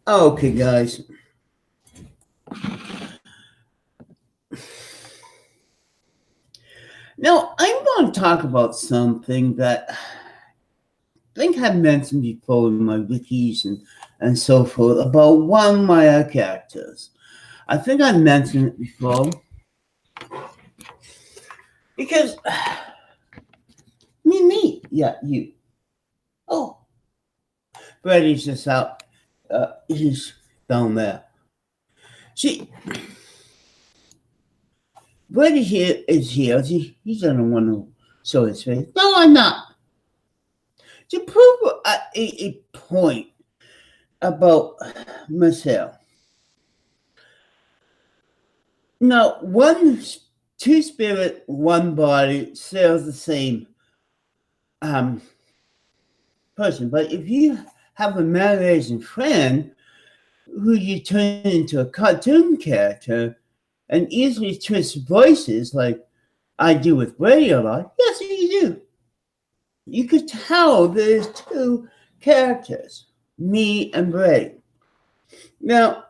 Okay, guys. Now, I want to talk about something that I think I mentioned before in my wikis and so forth about one of my characters. I think I mentioned it before because yeah, you. Oh, Brady's just out. He's down there. See, Brady here is here. He doesn't want to show his face. No, I'm not. To prove a point about Marcel. Now, two spirit, one body says the same um, person. But if you have a imagination friend who you turn into a cartoon character and easily twist voices like I do with Brady a lot, yes, you do. You could tell there's two characters, me and Brady. Now,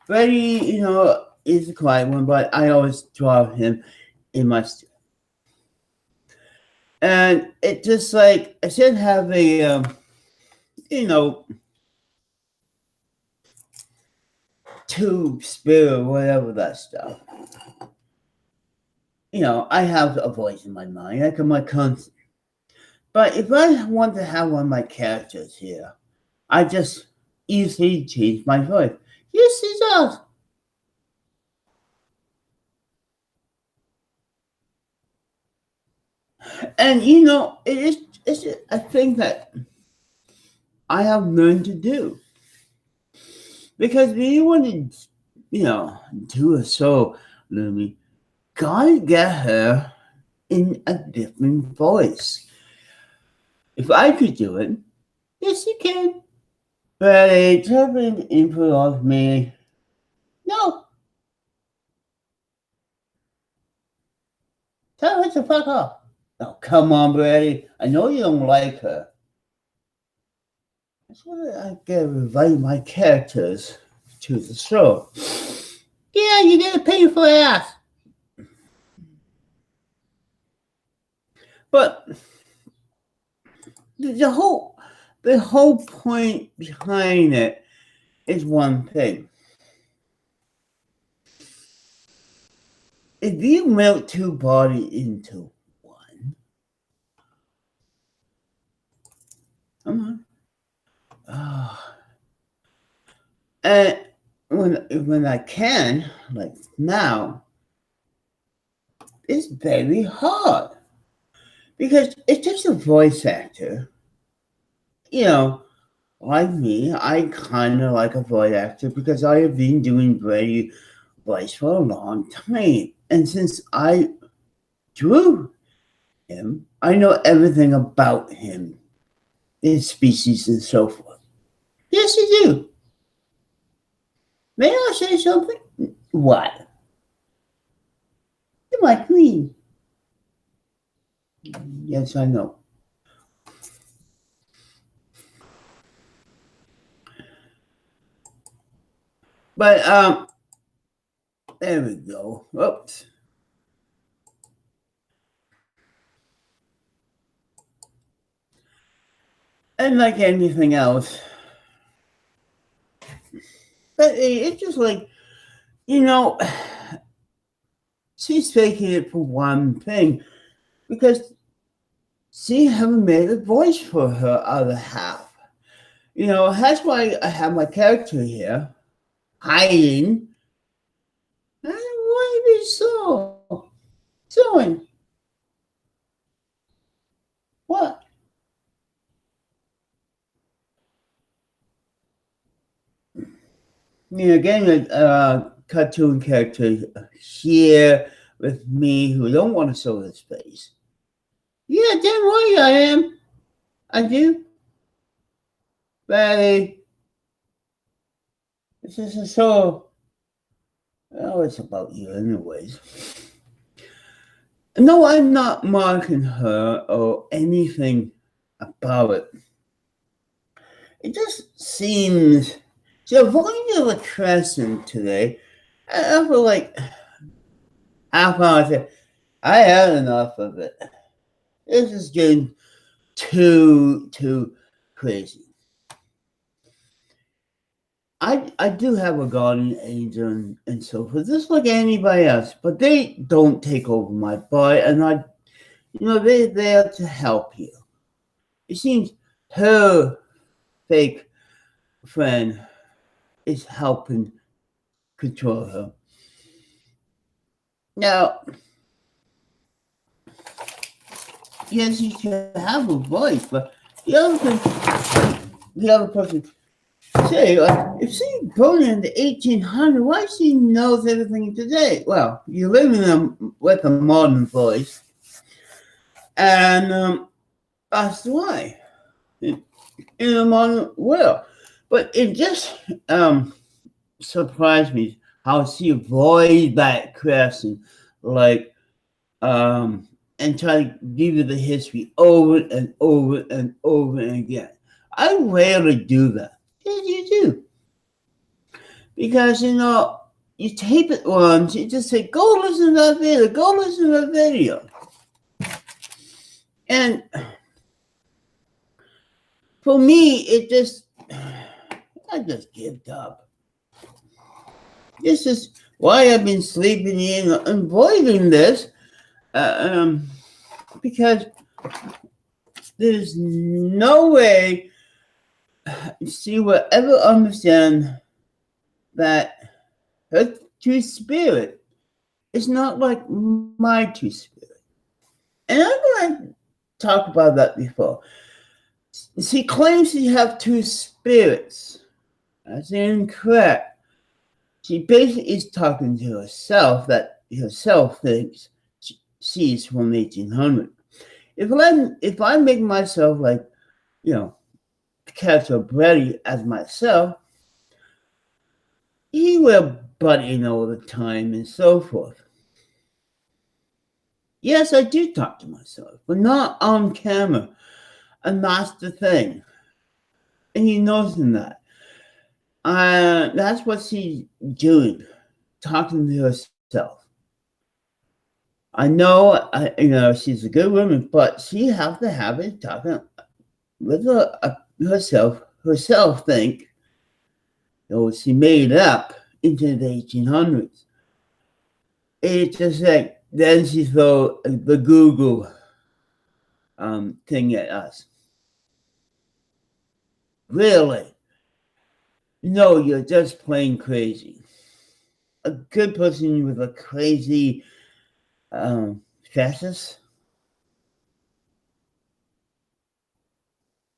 Brady, is the quiet one, but I always draw him in my and it just like I should have a you know tube spill or whatever that stuff. I have a voice in my mind, like my constant. But if I want to have one of my characters here, I just easily change my voice. Yes, it does. And it's a thing that I have learned to do because if you want to, do a show, Lumi, gotta get her in a different voice. If I could do it, yes, you can. But a different input of me, no. Tell her to fuck off. Oh, come on, Brady. I know you don't like her. That's why I gotta invite my characters to the show. Yeah, you get a painful ass. But the whole point behind it is one thing. If you melt two bodies into one, come on. And when I can, like now, it's very hard because it's just a voice actor. You know, like me, I kind of like a voice actor because I have been doing Brady voice for a long time, and since I drew him, I know everything about him, his species, and so forth. Yes, you do. May I say something? What? You're my queen. Yes, I know. But there we go. Oops. And like anything else, but it's just like you know, she's faking it for one thing because she haven't made a voice for her other half. That's why I have my character here hiding. And why be so? Doing what? Getting a cartoon character here with me who don't want to show his face. Yeah, damn right I am. I do. But this is a show. Oh, it's about you, anyways. No, I'm not marking her or anything about it. it just seems so avoiding the question today. I feel like half an hour. I said, I had enough of it. This is getting too crazy. I do have a guardian angel and so forth, just like anybody else, but they don't take over my body, and they're there to help you. It seems her fake friend is helping control her. Now, yes, you can have a voice, but the other person say, if she born in the 1800s, why she knows everything today? Well, you live with a modern voice, and that's why in a modern world. But it just surprised me how she avoids that question, like and try to give you the history over and over and over again. I rarely do that. Yes, you do. Because, you tape it once, you just say, go listen to that video, go listen to that video. And for me, I just give up. This is why I've been sleeping in and avoiding this, because there's no way she will ever understand that her true spirit is not like my true spirit. And I'm going to talk about that before. She claims she have two spirits. That's incorrect. She basically is talking to herself, that herself thinks she's from 1800. If I make myself like, the character of Brady as myself, he will butt in all the time and so forth. Yes, I do talk to myself, but not on camera. And that's the thing. And he knows that. That's what she's doing, talking to herself. I know, she's a good woman, but she has to have it talking with herself. Herself think, she made up into the 1800s. It's just like, then she throw the Google thing at us. Really? No, you're just plain crazy. A good person with a crazy fascist.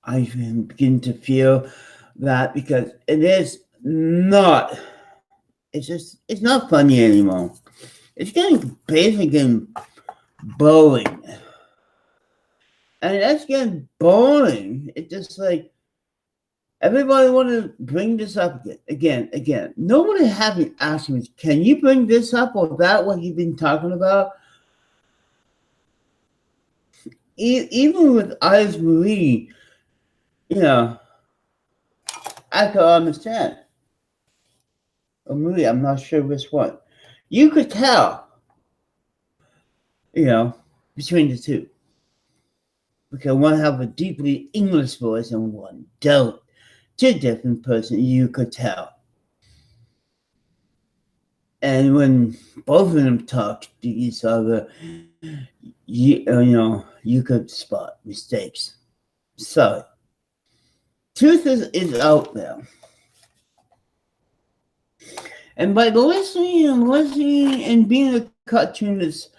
I begin to feel that, because it is not. It's not funny anymore. It's basically getting boring. And that's getting boring. It's just like, everybody want to bring this up again. Nobody haven't asked me, can you bring this up or that, what you've been talking about? Even with Iris Marie, I could understand. Or Marie, I'm not sure which one. You could tell, between the two. Because one have a deeply English voice and one don't. Two different person, you could tell. And when both of them talk to each other, you could spot mistakes. So, truth is out there. And by listening and being a cartoonist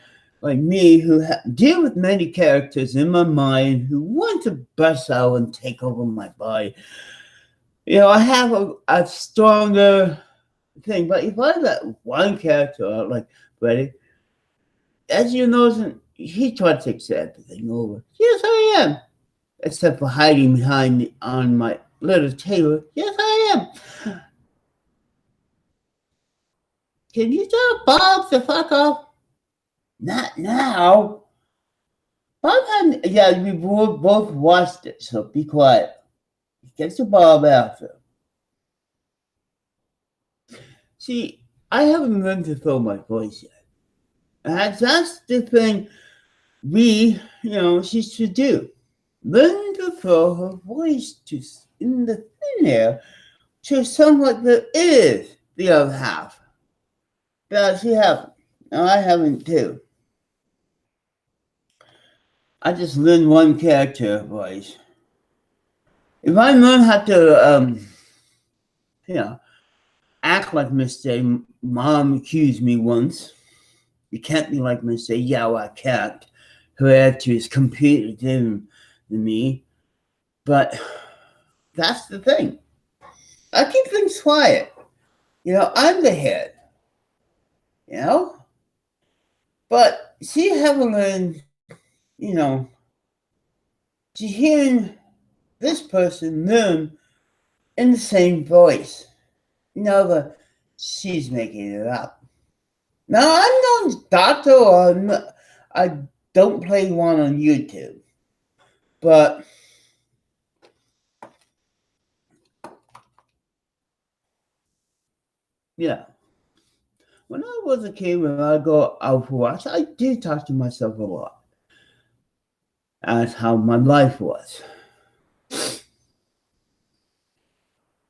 like me, who deal with many characters in my mind who want to bust out and take over my body, I have a stronger thing. But if I let one character out, like Freddy, as you know, he tried to take everything over. Yes, I am. Except for hiding on my little table. Yes, I am. Can you tell Bob to fuck off? Not now. Bob we both watched it, so be quiet. gets the ball after. See, I haven't learned to throw my voice yet. And that's the thing she should do. Learn to throw her voice to in the thin air to sound like there is the other half. But she haven't. No, I haven't too. I just learned one character voice. If I learn how to, act like Miss J, Mom accused me once. You can't be like Miss J. Yeah, well, I can't. Her attitude is completely different than me. But that's the thing. I keep things quiet. I'm the head. But she haven't learned, she's hearing this person learn in the same voice. But she's making it up. Now, I'm no doctor or I don't play one on YouTube. But yeah. When I was a kid, when I go out for walks, I did talk to myself a lot. That's how my life was.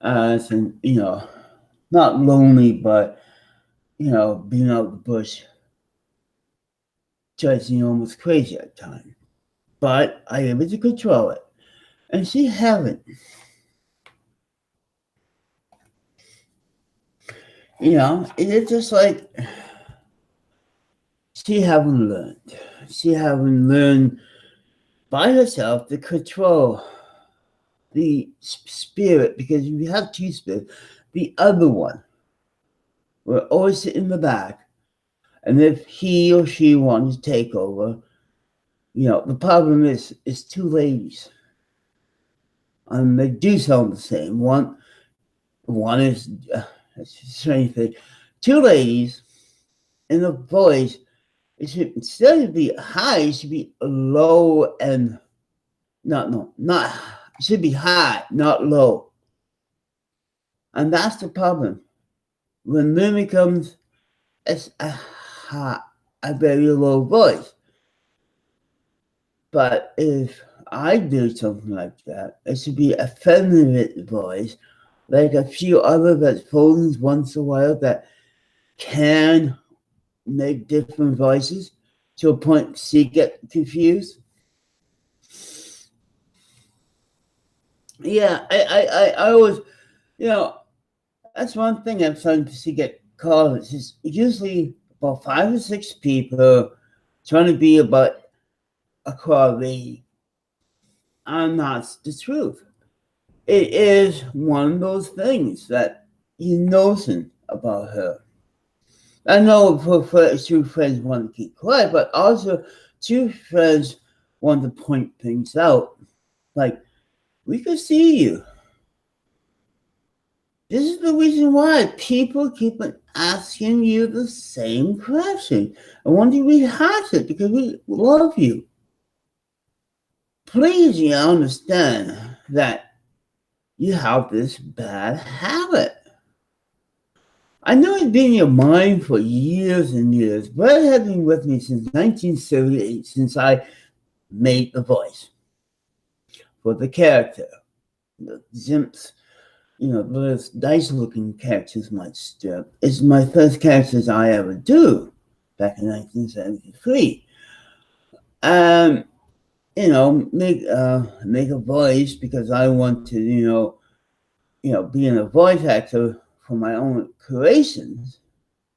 As in, not lonely, but, being out in the bush, chasing almost crazy at times. But I able to control it. And she haven't. It's just like she haven't learned. She haven't learned by herself to control the spirit, because if you have two spirits, the other one will always sit in the back, and if he or she wants to take over, the problem is two ladies, and they do sound the same. One is it's a strange thing. Two ladies, and the voice, it should, instead of be high, it should be low and not it should be high, not low. And that's the problem. When Lumi comes, it's a very low voice. But if I do something like that, it should be a feminine voice, like a few other Vespolans once in a while that can make different voices to a point she get confused. Yeah, I always, that's one thing I'm starting to see get called. It's just usually about 5 or 6 people trying to be about a quality. And that's the truth. It is one of those things that you noticing about her. I know two friends want to keep quiet, but also two friends want to point things out. Like, we could see you. This is the reason why people keep on asking you the same question. I want to rehash it because we love you. Please, you understand that you have this bad habit. I know it's been in your mind for years and years, but it has been with me since 1978, since I made the voice for the character. The Zimps, those nice looking characters might strip. It's my first characters I ever do back in 1973. Make a voice because I want to, being a voice actor for my own creations,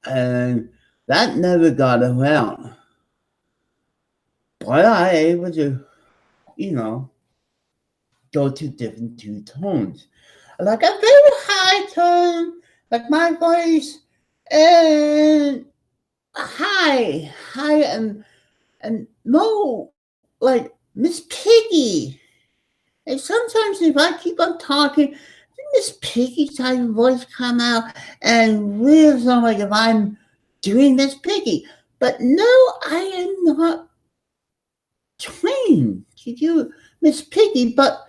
and that never got around. But I able to, go to different two tones, like a very high tone, like my voice, and high and low, like Miss Piggy. And sometimes if I keep on talking, Miss Piggy type of voice come out and really sound like if I'm doing Miss Piggy. But no, I am not trained to do Miss Piggy, but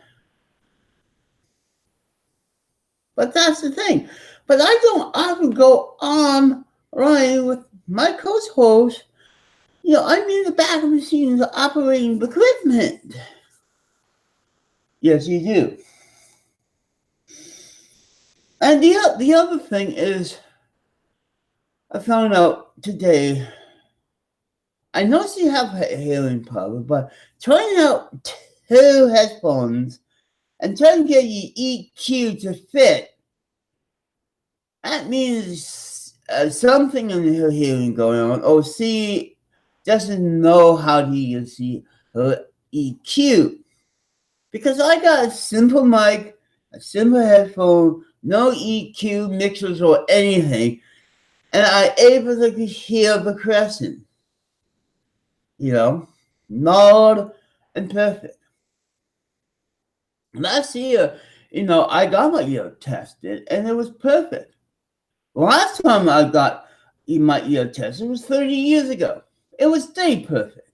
But that's the thing. But I don't often go on running with my co-host. I'm in the back of the scenes operating the equipment. Yes, you do. And the other thing is, I found out today. I noticed you have a hearing problem, but trying out two headphones and trying to get your EQ to fit, that means something in her hearing going on. Or C doesn't know how to use her EQ. Because I got a simple mic, a simple headphone, no EQ mixers or anything, and I able to hear the crescent. Loud and perfect. Last year, I got my ear tested and it was perfect. Last time I got my ear tested was 30 years ago. It was stay perfect.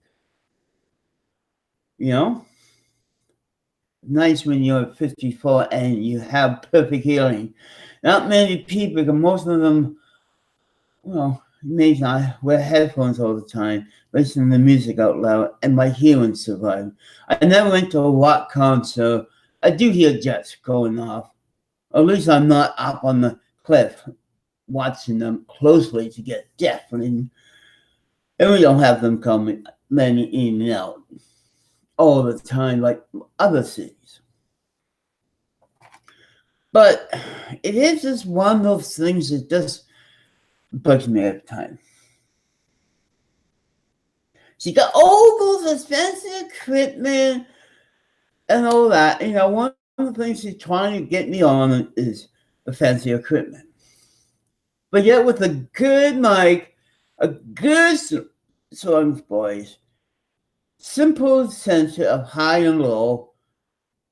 Nice when you're 54 and you have perfect hearing. Not many people, most of them, amazing. I wear headphones all the time, listen to music out loud, and my hearing survived. I never went to a rock concert. I do hear jets going off. At least I'm not up on the cliff watching them closely to get deafening. And we don't have them coming many in and out all the time like other cities. But it is just one of those things that just bugs me every time. She got all those expensive equipment and all that. One of the things she's trying to get me on is the fancy equipment. But yet with a good mic, a good song voice, simple sensor of high and low,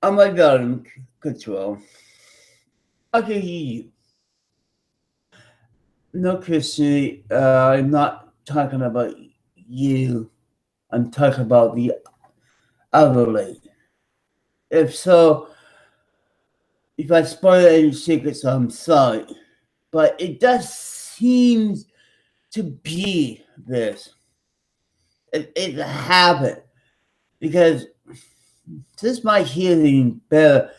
on my volume control, I can hear you. No, Christy, I'm not talking about you. I'm talking about the other lady. If so, if I spoil any secrets, I'm sorry. But it does seem to be this. It's a habit. Because since my hearing better,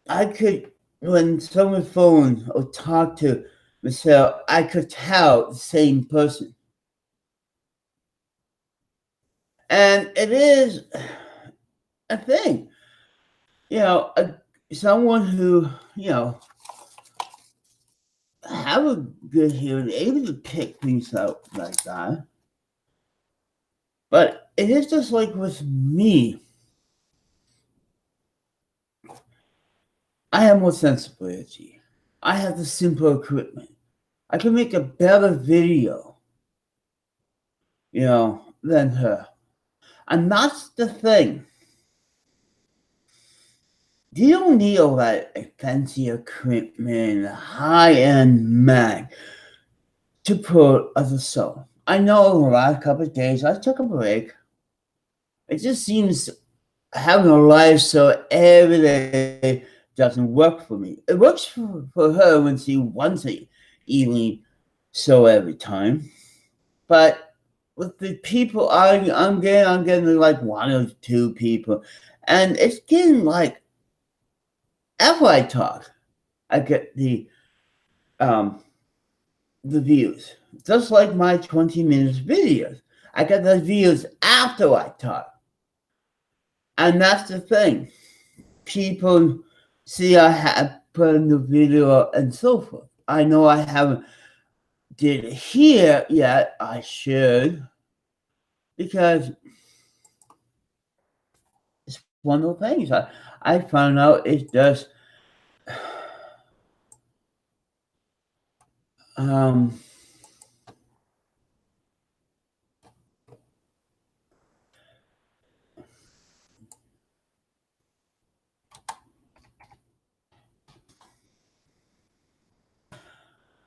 I could, when someone phoned or talked to Michelle, I could tell the same person. And it is a thing. Someone who, have a good hearing, able to pick things out like that. But it is just like with me. I have more sensibility. I have the simple equipment. I can make a better video, than her. And that's the thing. You don't need all that fancy equipment, high-end Mac to put as a song. I know the last couple of days I took a break. It just seems having a live show every day doesn't work for me. It works for her when she wants an evening show every time. But with the people I'm getting like one or two people. And it's getting like, after I talk, I get the views. Just like my 20 minutes videos. I get the views after I talk. And that's the thing. People see I have put in the video and so forth. I know I haven't did it here yet. I should. Because it's one of the things. I found out it's just I'm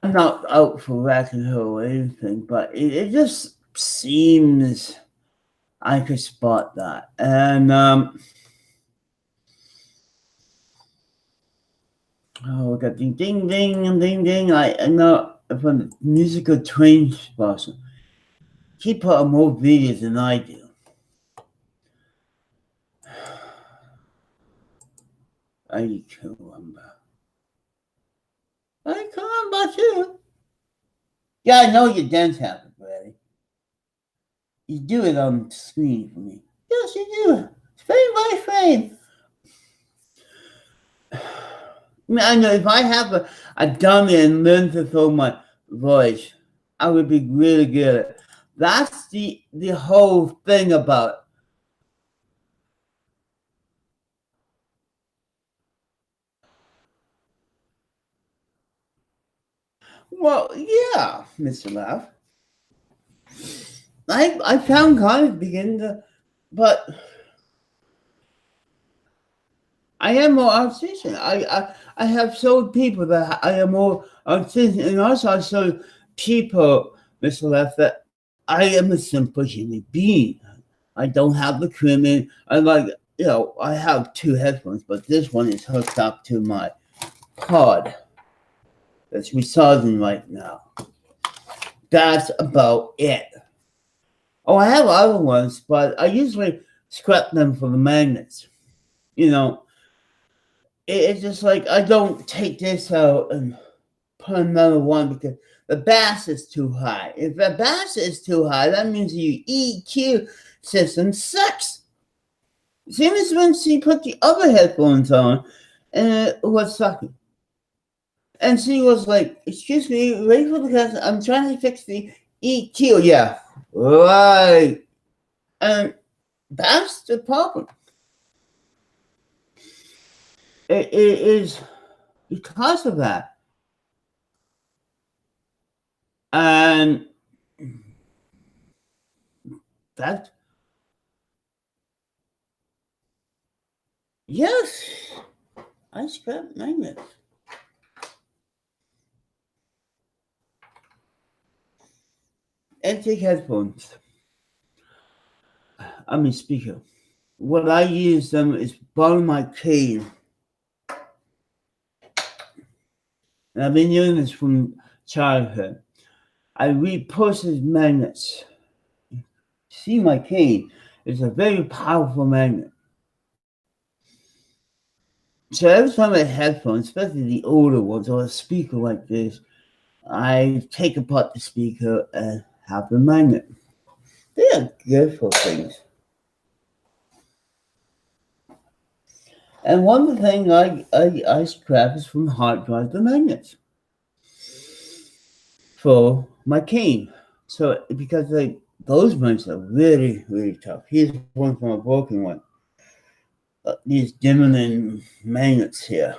not out for wrecking her or anything, but it just seems I could spot that. And Oh, we got ding, ding, ding, and ding, ding. I know from the musical train sponsor. He put out more videos than I do. I can't remember. I can't remember too. Yeah, I know your dance habit, Brady. You do it on the screen for me. Yes, you do. Frame by frame. I know if I have a dummy and learn to throw my voice, I would be really good at it. That's the whole thing about it. Well, yeah, Mr. Laugh. I found kind of beginning to, but I am more artisan. I have showed people that I am more artisan, and also I showed people, Mr. Left, that I am a simple human being. I don't have the equipment. I like, I have two headphones, but this one is hooked up to my pod that's recording right now. That's about it. Oh, I have other ones, but I usually scrap them for the magnets. You know, it's just like I don't take this out and put another one because the bass is too high. If the bass is too high, that means your EQ system sucks. Same as when she put the other headphones on and it was sucking. And she was like, "Excuse me, wait for the because I'm trying to fix the EQ." Yeah, right. And that's the problem. It is because of that. And that, yes, I scrap magnets. And take headphones. I mean, speaker. What I use them is bottom of my cane. And I've been using this from childhood. I repurposed magnets. See my cane. It's a very powerful magnet. So every time I have headphones, especially the older ones or a speaker like this, I take apart the speaker and have the magnet. They are good for things. And one thing I scrap is from hard drives the magnets for my cane. So because those magnets are really, really tough. Here's one from a broken one. These dimming magnets here.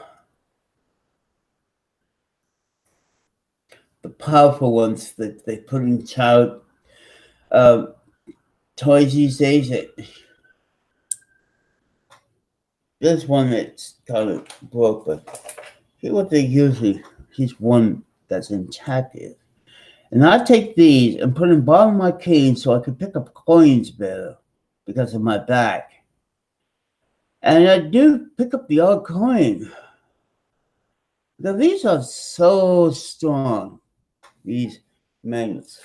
The powerful ones that they put in child toys these days. There's one that's kind of broke, but here what they usually, here's one that's intact. And I take these and put them in the bottom of my cane so I can pick up coins better because of my back. And I do pick up the odd coin. Now these are so strong, these magnets.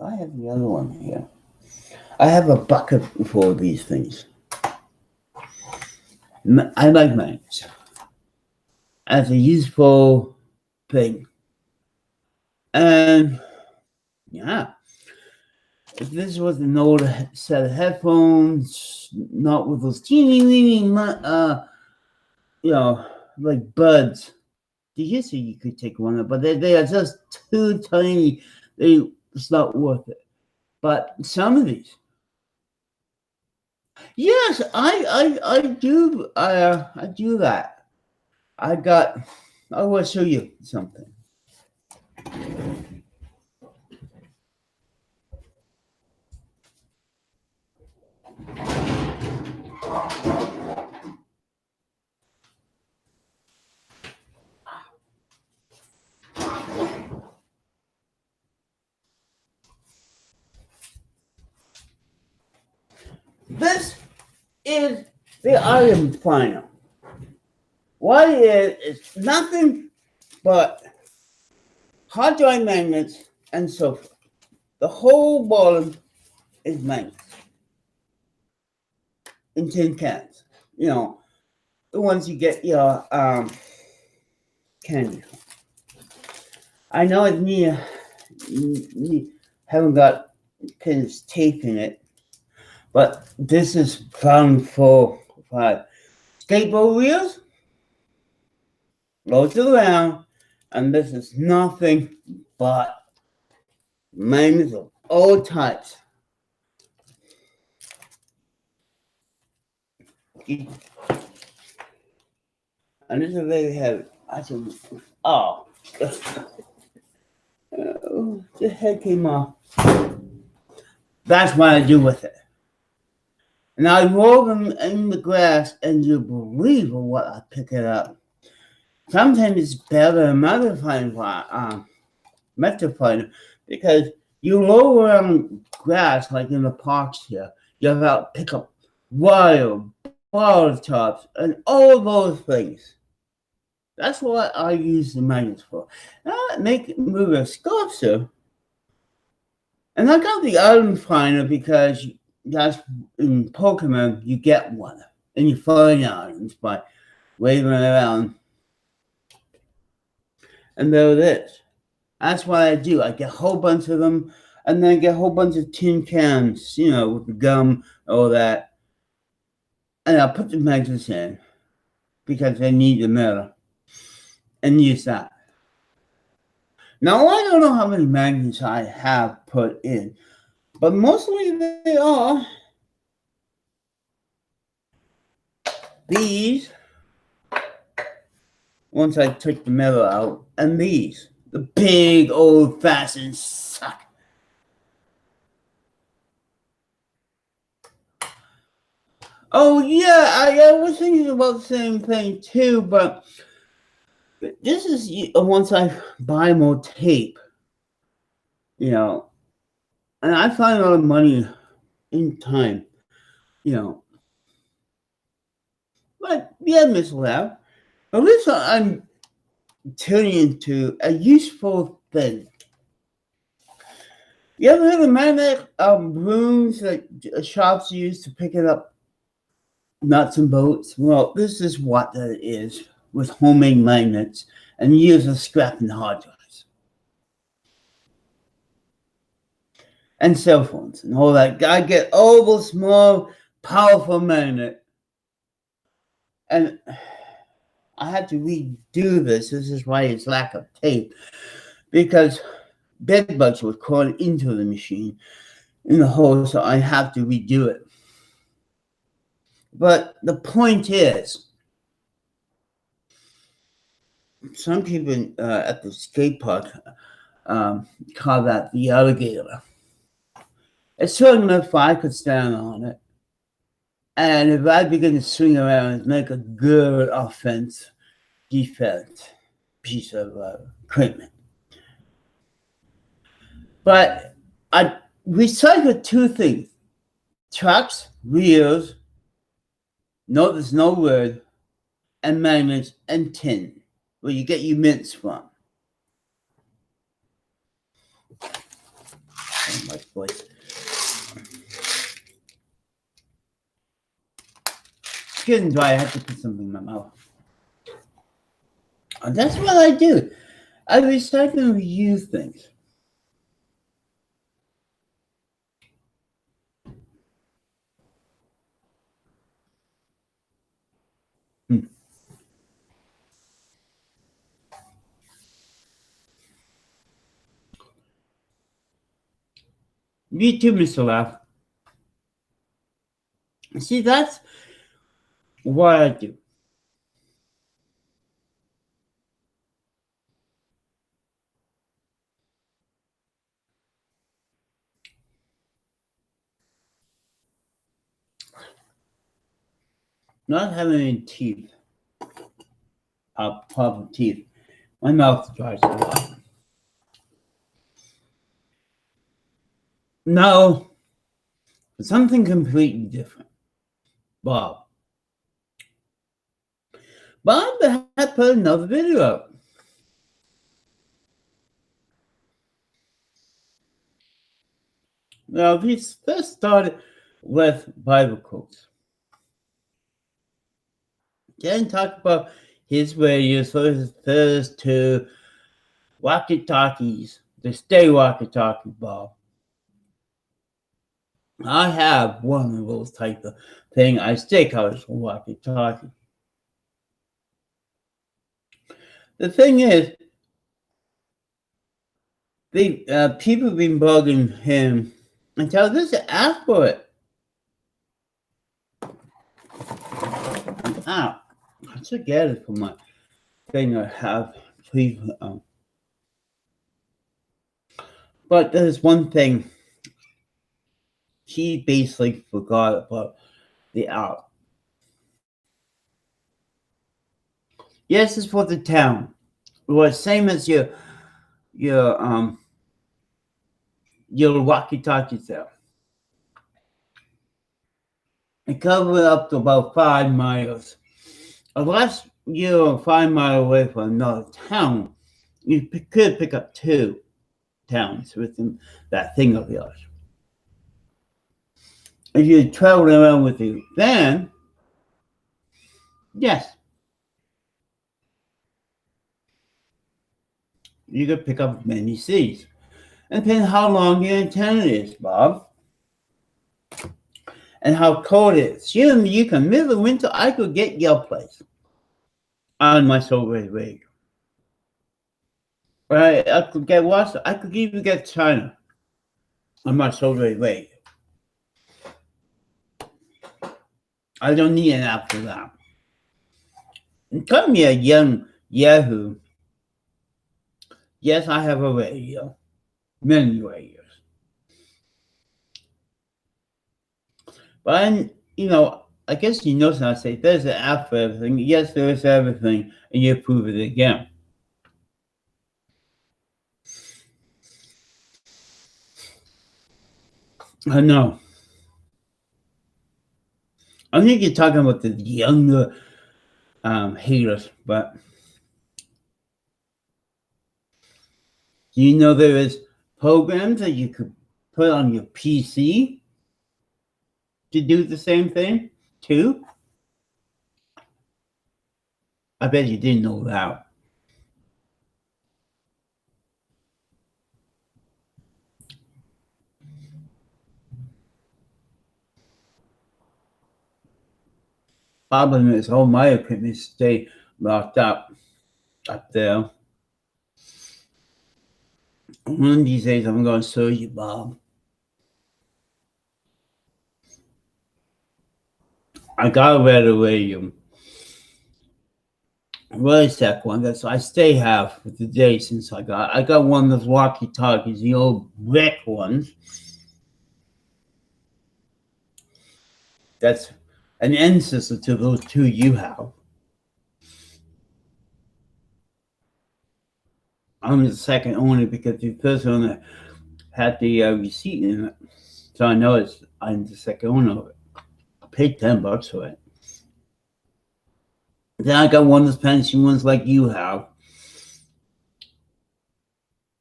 I have the other one here. I have a bucket for these things. I like magnets as a useful thing. And yeah, if this was an old set of headphones, not with those teeny weeny, like buds. They used to you could take one, but they are just too tiny. It's not worth it. But some of these, yes, I do I do that. I got. I will show you something. This is the item finder. what it is, it's nothing but hard drive magnets and so forth. The whole bottom is magnets in tin cans. You know, the ones you get your candy. I know it's me haven't got pins taping it, but this is found for skateboard wheels, loads around, and this is nothing but magnets of all types. And this is very heavy. I should, oh, the head came off. That's what I do with it. And I roll them in the grass, and you believe what I pick it up. Sometimes it's better than Metropolitan because you roll around grass like in the parks here. You have to pick up wire, bottle tops, and all those things. That's what I use the magnets for. I make it move a sculpture. And I got the item finder because that's in Pokemon you get one. And you find items by waving around. And there it is. That's what I do. I get a whole bunch of them, and then I get a whole bunch of tin cans, you know, with the gum, all that. And I put the magnets in because I need the metal and use that. Now, I don't know how many magnets I have put in, but mostly they are these, once I took the metal out, and these, the big old-fashioned suck. Oh, yeah, I was thinking about the same thing, too, but this is once I buy more tape, you know, and I find a lot of money in time, you know. But, yeah, Miss Lab, at least I'm turning into a useful thing. You ever heard of magnetic brooms that shops use to pick it up nuts and bolts? Well, this is what that is with homemade magnets and years of scrap and hard drives. And cell phones and all that. I get all those small, powerful magnet. And I had to redo this. This is why it's lack of tape. Because bed bugs were crawling into the machine in the hole, so I have to redo it. But the point is, some people at the skate park call that the alligator. It's strong enough if I could stand on it. And if I begin to swing around and make a good defense piece of equipment. But I recycled two things. Trucks, wheels, no, there's no word, and magnets and tin, where you get your mints from. Oh, my voice. It's getting dry. I have to put something in my mouth. And that's what I do. I recycle and reuse things. Me too, Mr. Laugh. See, that's what I do. Not having any teeth, proper teeth. My mouth dries a lot. No, something completely different. Bob. But I have put another video up. Now, we first started with Bible quotes. Then talk about his radio, so his first two walkie-talkies, the stay walkie-talkie, Bob. I have one of those type of thing. I stay covers for walkie-talkie. The thing is, the people have been bugging him until this asked for it. Ow. I should get it for my thing I have. Please. But there's one thing. He basically forgot about the out. Yes, it's for the town. Well, same as your walkie-talkies there. It covered up to about 5 miles. Unless you're 5 miles away from another town, you could pick up 2 towns within that thing of yours. If you're traveling around with your van, yes, you could pick up many cities. And depending how long your antenna is, Bob, and how cold it is. You can middle of winter, I could get your place on my shortwave radio. Right? I could get Russia. I could even get China on my shortwave radio. I don't need an app for that. And call me a young Yahoo. Yes, I have a radio. Many radios. But I guess you know I say there's an app for everything. Yes, there is everything, and you prove it again. I know. I think you're talking about the younger haters, but do you know there is programs that you could put on your PC to do the same thing too? I bet you didn't know that. Problem is, all my equipment stay locked up there. One of these days, I'm going to show you, Bob. I got a red radio. Really sick one. That's I stay have for the day since I got one of those walkie-talkies, the old brick ones. That's an ancestor to those 2 you have. I'm the second owner because the first owner had the receipt in it, so I know I'm the second owner of it. I paid $10 for it. Then I got one of those fancy ones like you have.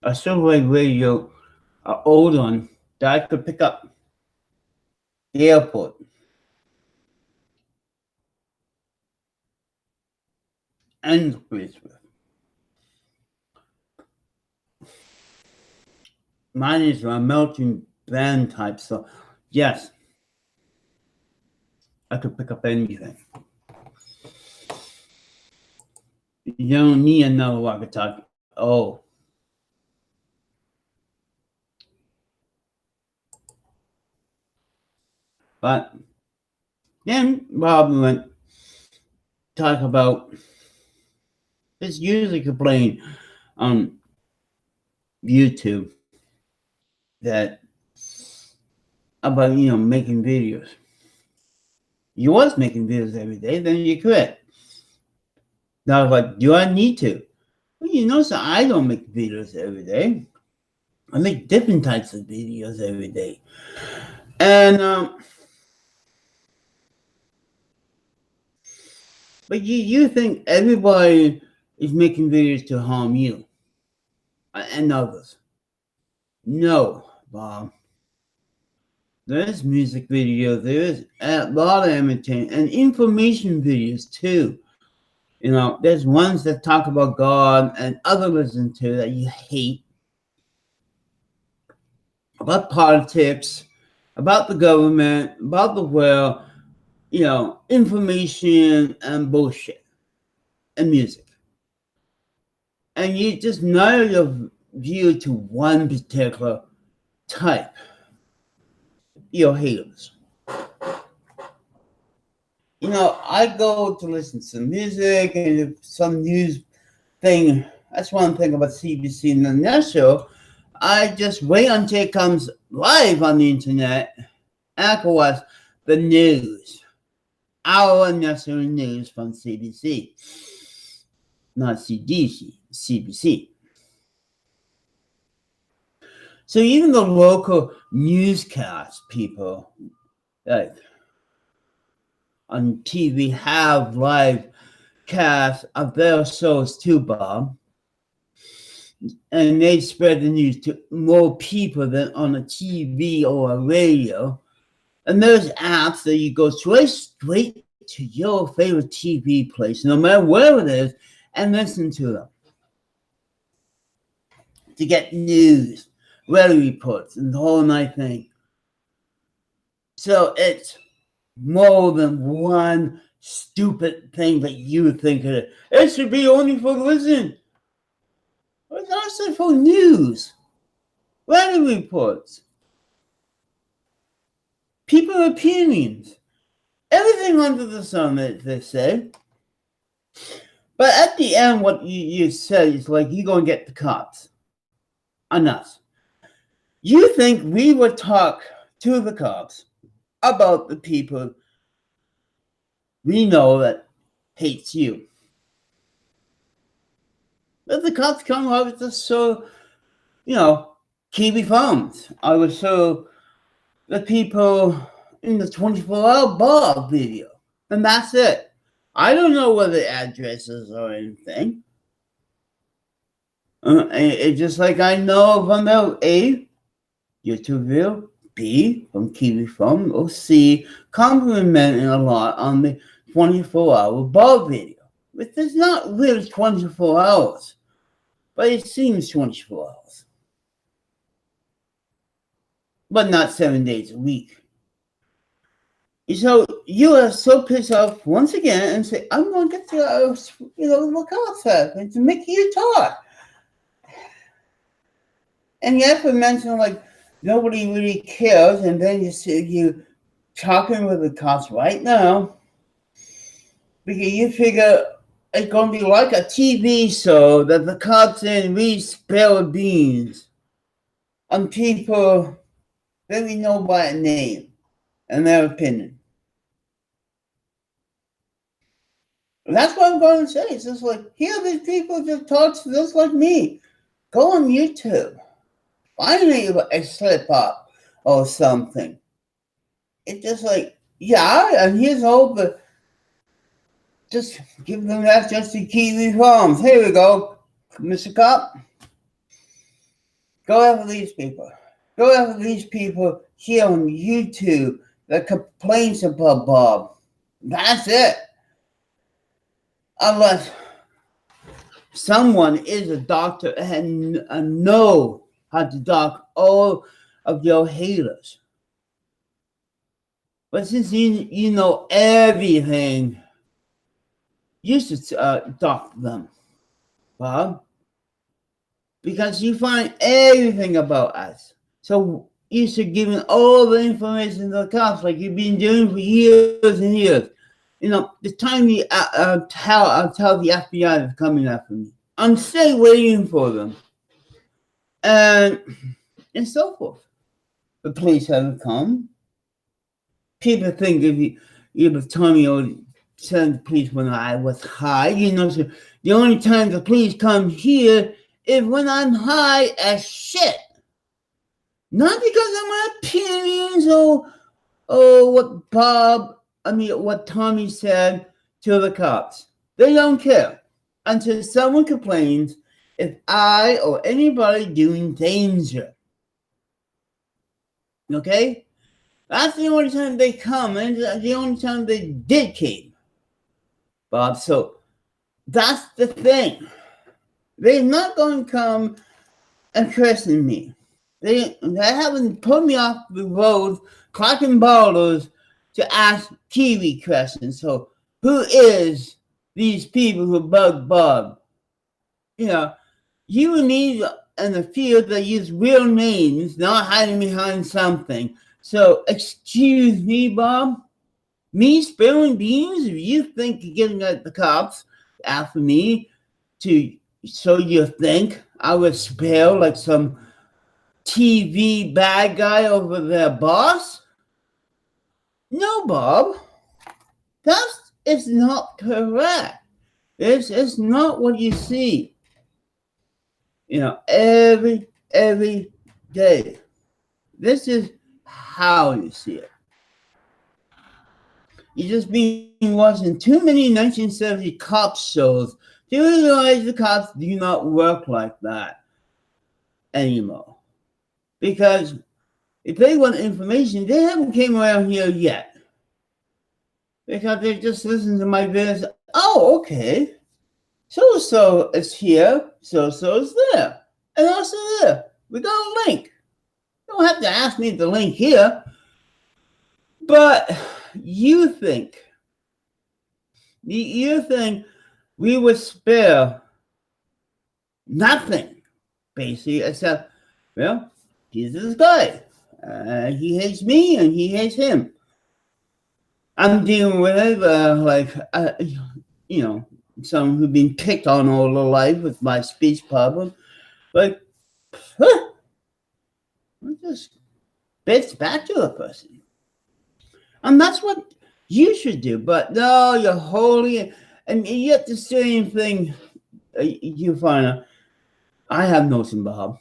A shortwave radio, an old one that I could pick up the airport. And with. Mine is a melting band type, so yes, I could pick up anything. You don't need another walkie-talkie. Oh. But then Bob went talk about this usually complain on YouTube that about making videos. You was making videos every day, then you quit. Now I was like, do I need to? Well, so I don't make videos every day. I make different types of videos every day. And But you think everybody is making videos to harm you and others. No, Bob. There's music videos, there's a lot of entertainment and information videos too. There's ones that talk about God and other religions too that you hate, about politics, about the government, about the world, information and bullshit and music. And you just narrow your view to one particular type, your haters. I go to listen to some music and some news thing. That's one thing about CBC International. I just wait until it comes live on the internet and I can watch the news. Our unnecessary news from CBC. Not CDC, CBC. So even the local newscast people, like on TV, have live casts of their shows too, Bob. And they spread the news to more people than on a TV or a radio. And there's apps that you go straight to your favorite TV place, no matter where it is, and listen to them. To get news, weather reports, and the whole night thing. So it's more than one stupid thing that you think it is. It should be only for listen. It's also for news, weather reports, people's opinions, everything under the sun, they say. But at the end, what you say is like, you're going to get the cops on us. You think we would talk to the cops about the people we know that hates you? But the cops come over to show, Kiwi phones. I would show the people in the 24-hour Bob video. And that's it. I don't know what the addresses or anything. It's just like I know from the A, YouTube video, B, from Kiwi Phone, or C, complimenting a lot on the 24-hour Bob video. Which is not really 24 hours, but it seems 24 hours. But not 7 days a week. So you are so pissed off once again and say, I'm going to get to, look outside and to make you talk. And you have to mention, like, nobody really cares, and then you talking with the cops right now because you figure it's going to be like a TV show that the cops in really spill beans on people that we know by name and their opinion. That's what I'm going to say. It's just like, here these people just talk just like me. Go on YouTube. Find a slip up or something. It's just like, yeah, and here's hope, but just give them that just to Kiwi Farms. Here we go, Mr. Cop. Go after these people. Go after these people here on YouTube that complains about Bob. That's it. Unless someone is a doctor and know how to dock all of your haters. But since you know everything, you should dock them, Bob. Because you find everything about us. So you should give them all the information to the cops like you've been doing for years and years. The time I'll tell the FBI they're coming after me. I'm still waiting for them. And so forth. The police haven't come. People think if you told me or send the police when I was high, so the only time the police come here is when I'm high as shit. Not because of my opinions or what Tommy said to the cops. They don't care until someone complains if I or anybody doing danger. Okay? That's the only time they come, and the only time they did came, Bob. So that's the thing. They're not going to come and question me. They haven't put me off the road, clocking bottles to ask Kiwi questions. So who is these people who bug Bob? You know, you need in the field that use real names, not hiding behind something. So excuse me, Bob. Me spilling beans? If you think you're getting at the cops after me so you think I would spill like some TV bad guy over their boss? No, Bob. That is not correct. It's not what you see. You know, every day. This is how you see it. You just been watching too many 1970 cop shows to realize the cops do not work like that anymore. Because if they want information, they haven't came around here yet. Because they just listen to my videos. Oh, okay. So is here, so is there. And also there. We got a link. You don't have to ask me the link here. But you think we would spare nothing, basically, except, well, he's this guy. He hates me and he hates him. I'm dealing with it, you know, someone who's been picked on all their life with my speech problem. Like, I just bitch back to the person. And that's what you should do. But no, you're holy. And yet the same thing you find out. I have no sin, Bob.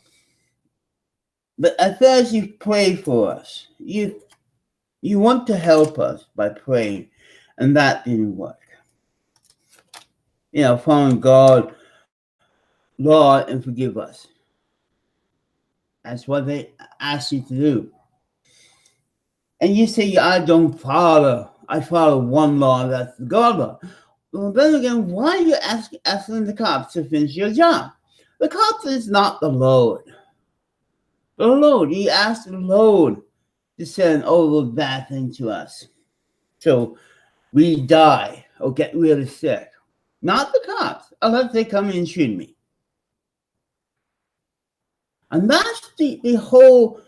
But at first you pray for us. You want to help us by praying. And that didn't work. You know, following God, Lord, and forgive us. That's what they ask you to do. And you say, I don't follow. I follow one law, that's the God law. Well, then again, why are you asking the cops to finish your job? The cops is not the Lord. The Lord, he asked the Lord to send all the bad things to us. So we die or get really sick. Not the cops, unless they come and shoot me. And that's the whole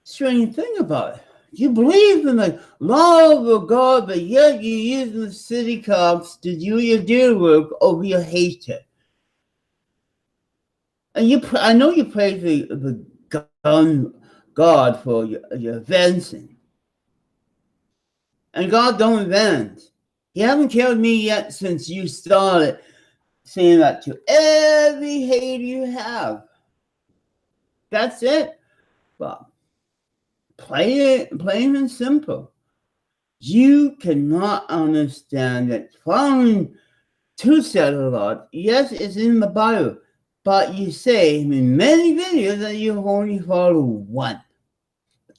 strange thing about it. You believe in the law of God, but yet you use the city cops to do your dirty work over your hatred. And I know you pray for the gun God for your vengeance. And God don't avenge. He haven't killed me yet since you started saying that to every hater you have. That's it, Bob. Plain and simple. You cannot understand that following two set of laws, yes, it's in the Bible, but you say in many videos that you only follow one.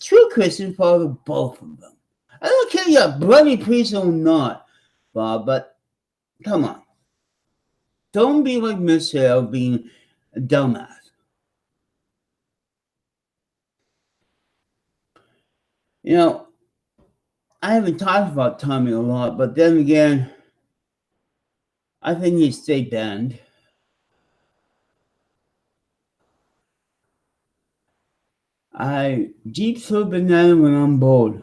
True Christians follow both of them. I don't care you're a bloody priest or not, Bob, but come on. Don't be like Michelle being a dumbass. You know, I haven't talked about Tommy a lot, but then again, I think he'd stay banned. I deep throw banana when I'm bored.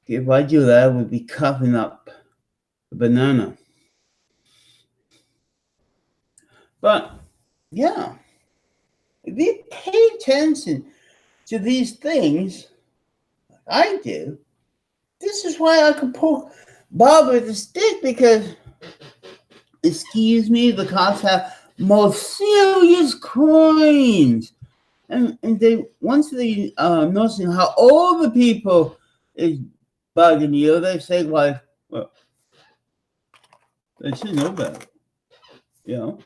If I do that, I would be coughing up a banana. But yeah, if you pay attention to these things, like I do, this is why I can poke Bob with a stick, because, excuse me, the cops have more serious crimes And they once they noticing how all the people is bugging you, they say like, well, they should know better. You know,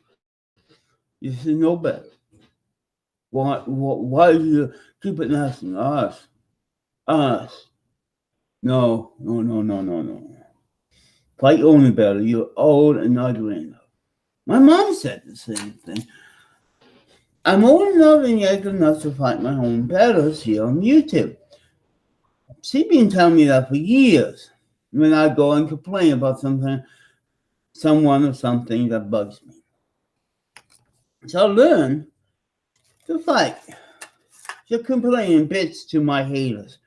you should know better. Why do you keep it asking us? Us? No, no, no, no, no, no. Fight your own battle. You're old and ugly enough. My mom said the same thing. I'm old enough and young enough to fight my own battles here on YouTube. She's been telling me that for years. When I go and complain about something, someone or something that bugs me. So I learn to fight, to complain bitch to my haters.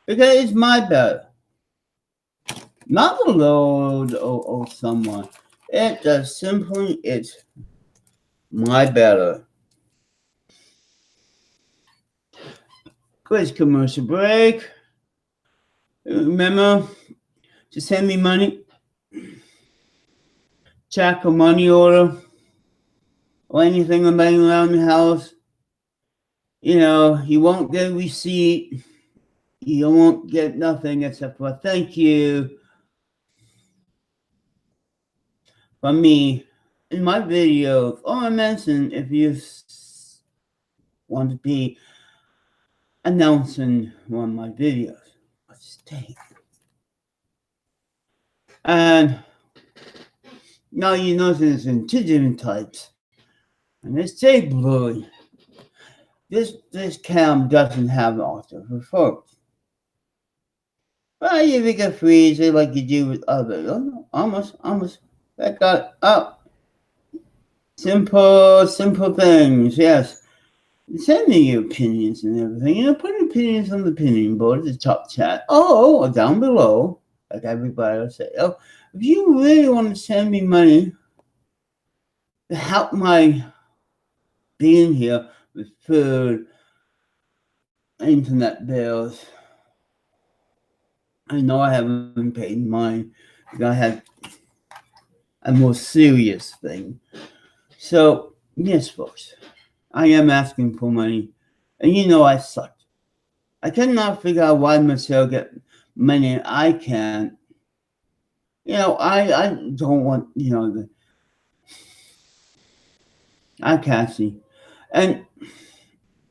Because it's my battle. Not the Lord or someone. It just simply it's my battle. Quick commercial break. Remember to send me money, check or money order, or anything laying around the house. You know, you won't get a receipt. You won't get nothing except for a thank you from me in my videos. Or I mentioned if you want to be announcing one of my videos. Stay. And now you notice it's in two different types. And it's J blurry. This cam doesn't have auto reverse. Well, you make a freeze like you do with others. Oh, no, almost. That got up. Simple things, yes. Send me your opinions and everything. You know, put opinions on the opinion board, the top chat. Or down below, like everybody will say. Oh, if you really want to send me money to help my being here with food, internet bills, I know I haven't paid mine. I had a more serious thing. So, yes, folks, I am asking for money. And you know I sucked. I cannot figure out why Michelle get money and I can't. You know, I don't want, you know, I can't see. And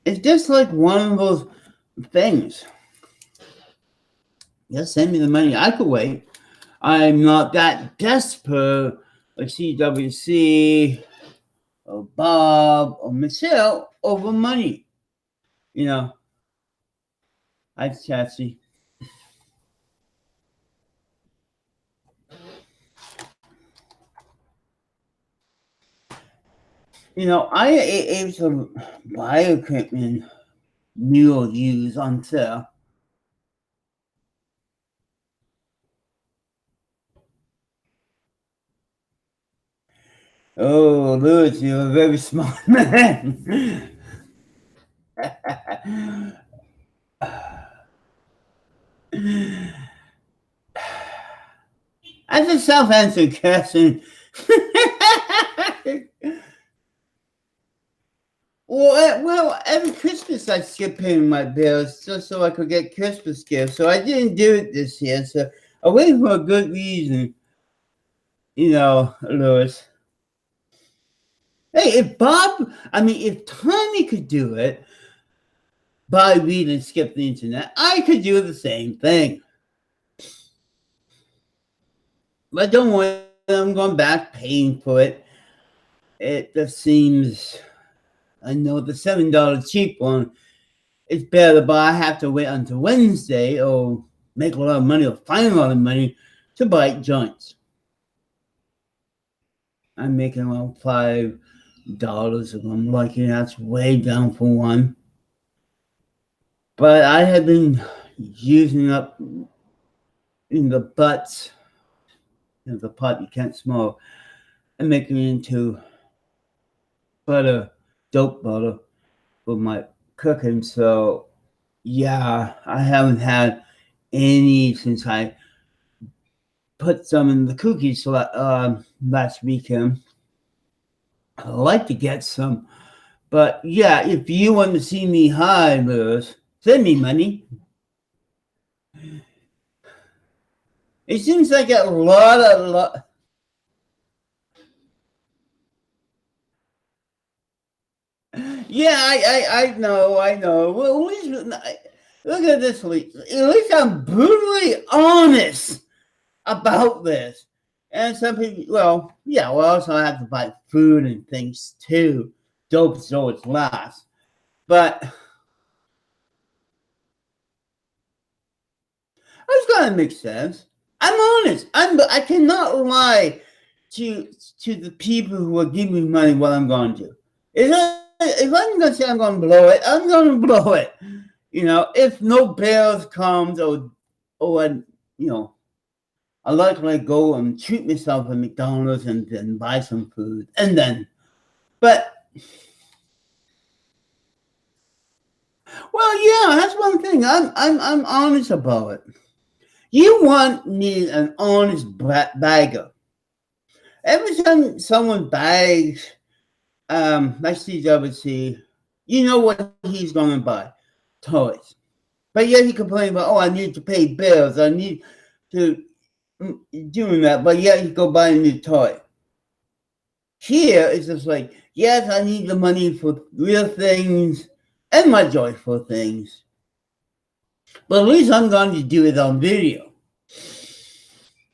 it's just like one of those things. Just send me the money. I could wait. I'm not that desperate like CWC or Bob or Michelle over money. You know, I Chatsy. You know, I ate some bio equipment mule use on sale. Oh, Louis, you're a very smart man. That's a self-answered question. Well, every Christmas I skip paying my bills just so I could get Christmas gifts. So I didn't do it this year. So I waited for a good reason. You know, Louis. Hey, if Tommy could do it by reading and skip the internet, I could do the same thing. But don't worry, I'm going back paying for it. It just seems, I know the $7 cheap one is better, but I have to wait until Wednesday or make a lot of money or find a lot of money to buy joints. I'm making around $5 if I'm lucky. That's way down for one. But I have been using up in the butts, you know, the pot you can't smoke, and making it into butter, dope butter for my cooking. So yeah, I haven't had any since I put some in the cookies last weekend. I'd like to get some But yeah, if you want to see me high, Lewis, send me money. It seems like a lot. Yeah, I know. Well, at least look at this. At least I'm brutally honest about this. And some people, well, yeah, we also have to buy food and things too. Dope stores last, but it's gonna make sense. I'm honest. I cannot lie to the people who are giving me money what I'm going to. If I'm gonna say I'm gonna blow it, I'm gonna blow it. You know, if no bills comes or you know, I like to go and treat myself at McDonald's and then buy some food and then, but well, yeah, that's one thing. I'm honest about it. You want me an honest bagger. Every time someone bags CWC, you know what he's going to buy? Toys. But yet he complains about, oh, I need to pay bills. I need to doing that. But yet he go buy a new toy. Here it's just like, yes, I need the money for real things and my joyful things. But at least I'm going to do it on video.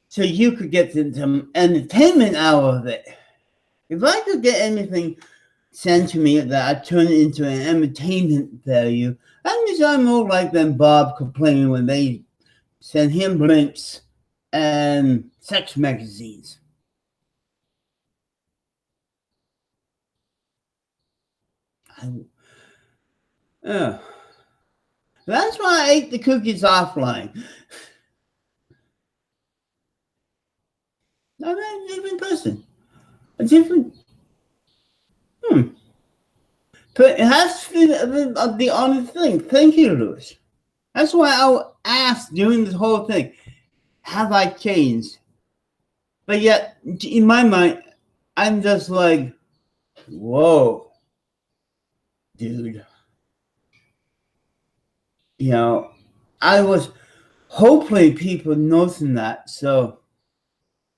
So you could get some entertainment out of it. If I could get anything sent to me that I turn it into an entertainment value, that means I'm more like than Bob complaining when they send him blimps and sex magazines. That's why I ate the cookies offline. I'm a different person. A different. But it has to be the honest thing. Thank you, Lewis. That's why I asked during this whole thing, have I changed? But yet, in my mind, I'm just like, whoa, dude. You know, I was hopefully people noticing that. So,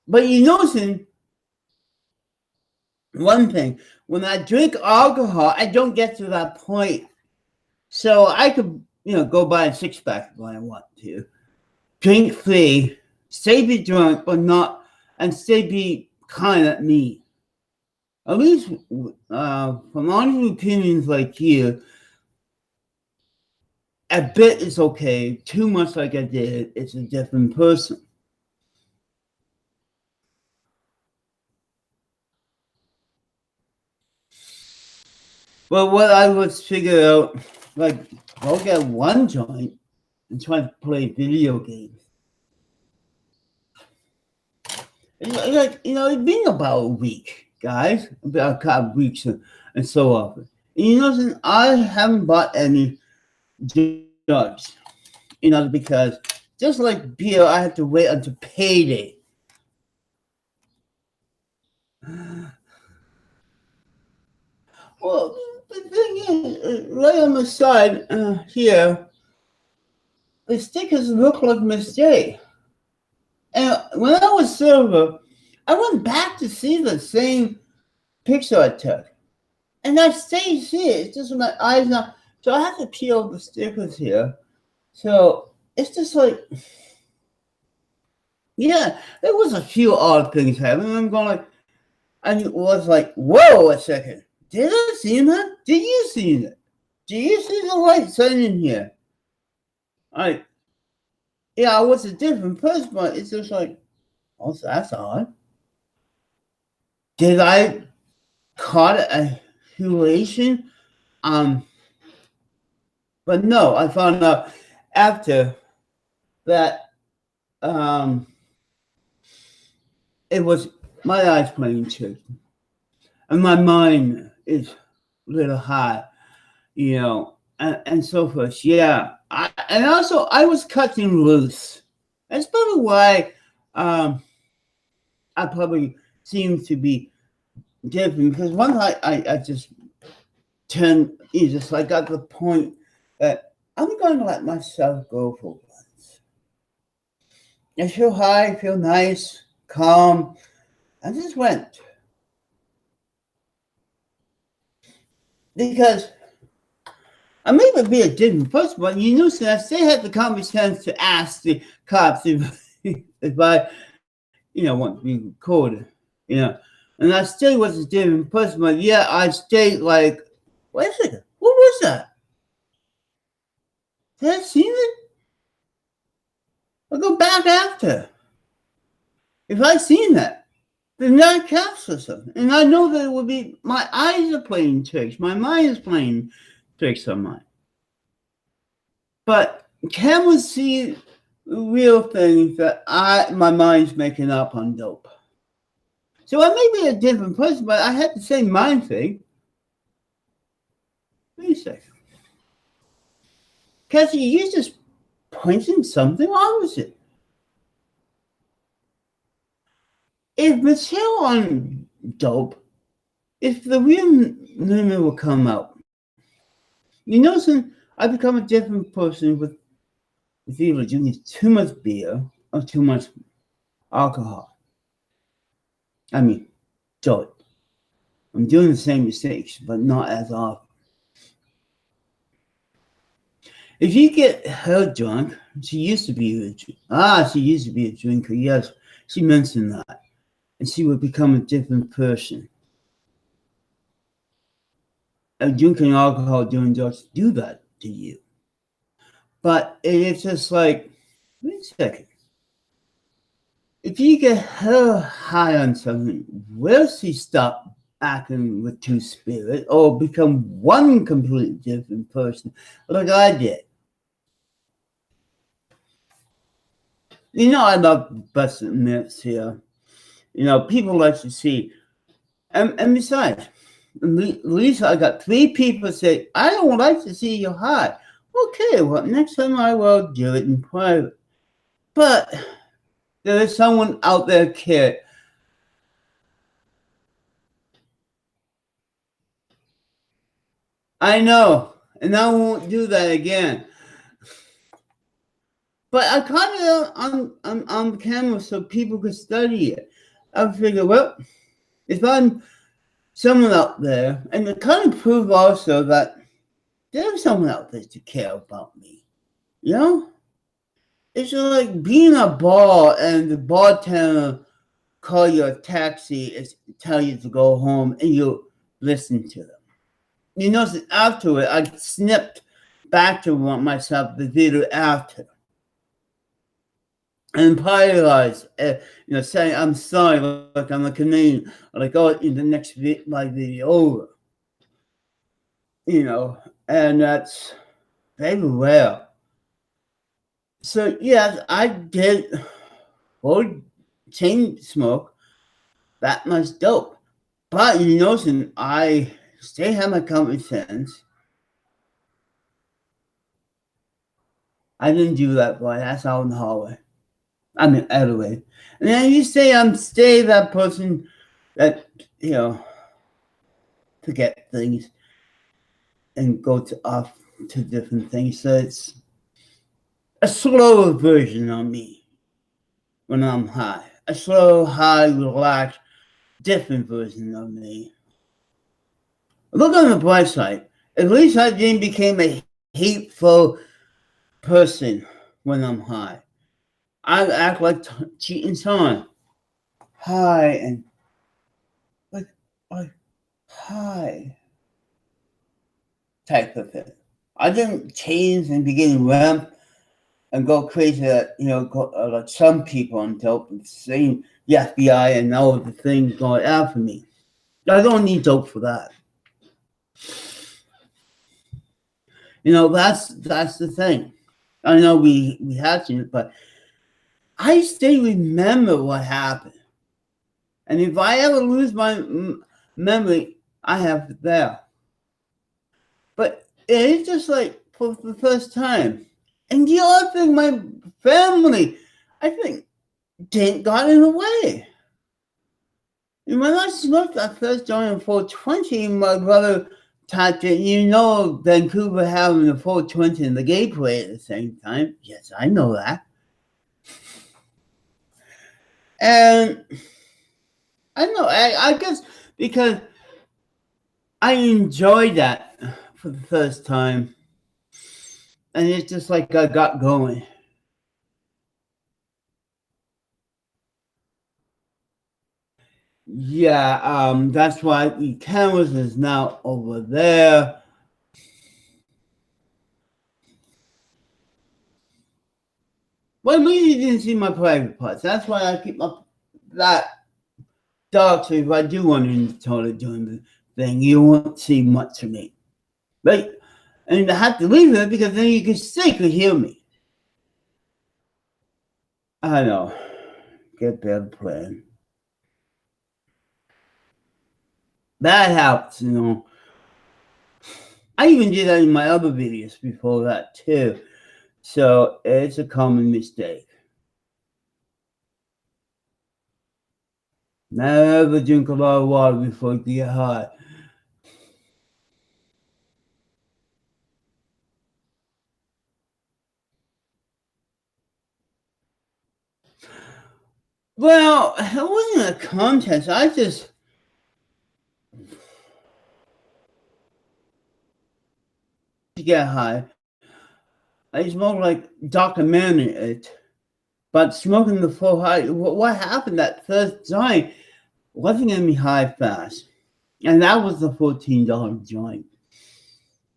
but you noticing one thing, when I drink alcohol, I don't get to that point. So I could, go buy a 6-pack if I want to. Drink free, stay be drunk, but not, and stay be kind at me. At least from honest opinions like you, a bit is okay. Too much like I did, it's a different person. Well, what I was figure out, like, I'll get one joint and try to play video games. Like, it's been about a week, guys, about a couple weeks and so often. And since I haven't bought any drugs, because just like beer, I have to wait until payday. Well, the thing is, right on the side here, the stickers look like Miss J. And when I was sober, I went back to see the same picture I took. And I stay here. It's just my eyes not. So I have to peel the stickers here. So it's just like, yeah, there was a few odd things happening. I'm going like, and it was like, whoa, a second. Did I see that? Did you see it? Do you see the light shining here? Yeah, I was a different person, but it's just like, oh, that's odd. Did I caught a hallucination? But no, I found out after that it was my eyes playing trick. And my mind is a little high, and so forth. Yeah. And also I was cutting loose. That's probably why I probably seem to be different, because once I just I got to the point that I'm going to let myself go for once. I feel high, I feel nice, calm. I just went. Because I may be a different person, but I still had the common sense to ask the cops if I, want to be recorded, And I still was a different person, but yeah, I stayed like, wait a second, what was that? Did I see it? I'll go back after. If I seen that, then that captures something. And I know that it would be, my eyes are playing tricks, my mind is playing tricks on mine. But cameras see real things that my mind's making up on dope. So I may be a different person, but I had the same mind thing. Wait a second. Cassie, you just pointing something opposite. If Michelle on dope, if the real Nuna will come out, I become a different person with either drinking too much beer or too much alcohol. I mean, dope. I'm doing the same mistakes, but not as often. If you get her drunk, she used to be a drinker. Yes, she mentioned that, and she would become a different person. And drinking alcohol, doing drugs, do that to you. But it's just like, wait a second. If you get her high on something, will she stop acting with two spirit or become one completely different person like I did? I love busting myths here. People like to see. And besides, at least I got 3 people say, I don't like to see you high. Okay, well, next time I will do it in private. But there is someone out there, kid. I know, and I won't do that again. But I caught it on camera so people could study it. I figure, well, if I'm someone out there, and it kind of prove also that there's someone out there to care about me. It's like being a bar and the bartender call you a taxi and tell you to go home and you listen to them. So afterward, I snipped back to myself the video after. And apologize, saying I'm sorry, like I'm a Canadian, like in the next video over. And that's very rare. So yes, I did chain smoke that much dope. But I still have my common sense. I didn't do that, boy. That's out in the hallway. I mean, anyway. And then you say I'm stay that person that, forget things and go off to different things. So it's a slower version of me when I'm high. A slow, high, relaxed, different version of me. Look on the bright side. At least I didn't become a hateful person when I'm high. I act like cheating someone. Hi, and like hi type of thing. I didn't change and begin ramp and go crazy that, like some people on dope and saying the FBI and all the things going after me. I don't need dope for that. That's the thing. I know we had to, but I still remember what happened. And if I ever lose my memory, I have it there. But it's just like for the first time. And the other thing, my family, I think, got in the way. And when I smoked that first joint in 420, my brother type that you know Vancouver having the 420 and the Gateway at the same time. Yes, I know that. And I know, I guess because I enjoyed that for the first time. And it's just like I got going. Yeah, that's why the cameras is now over there. Well, maybe you didn't see my private parts. That's why I keep up that dark. So if I do want to install it doing the thing, you won't see much of me. Right? And I have to leave it because then you can still could hear me. I know. Get better plan. That helps, you know. I even did that in my other videos before that too. So it's a common mistake. Never drink a lot of water before you get high. Well, it wasn't a contest. I just get high. I smoked like documented it, but smoking the full high. What happened that first joint wasn't getting me high fast, and that was the $14 joint.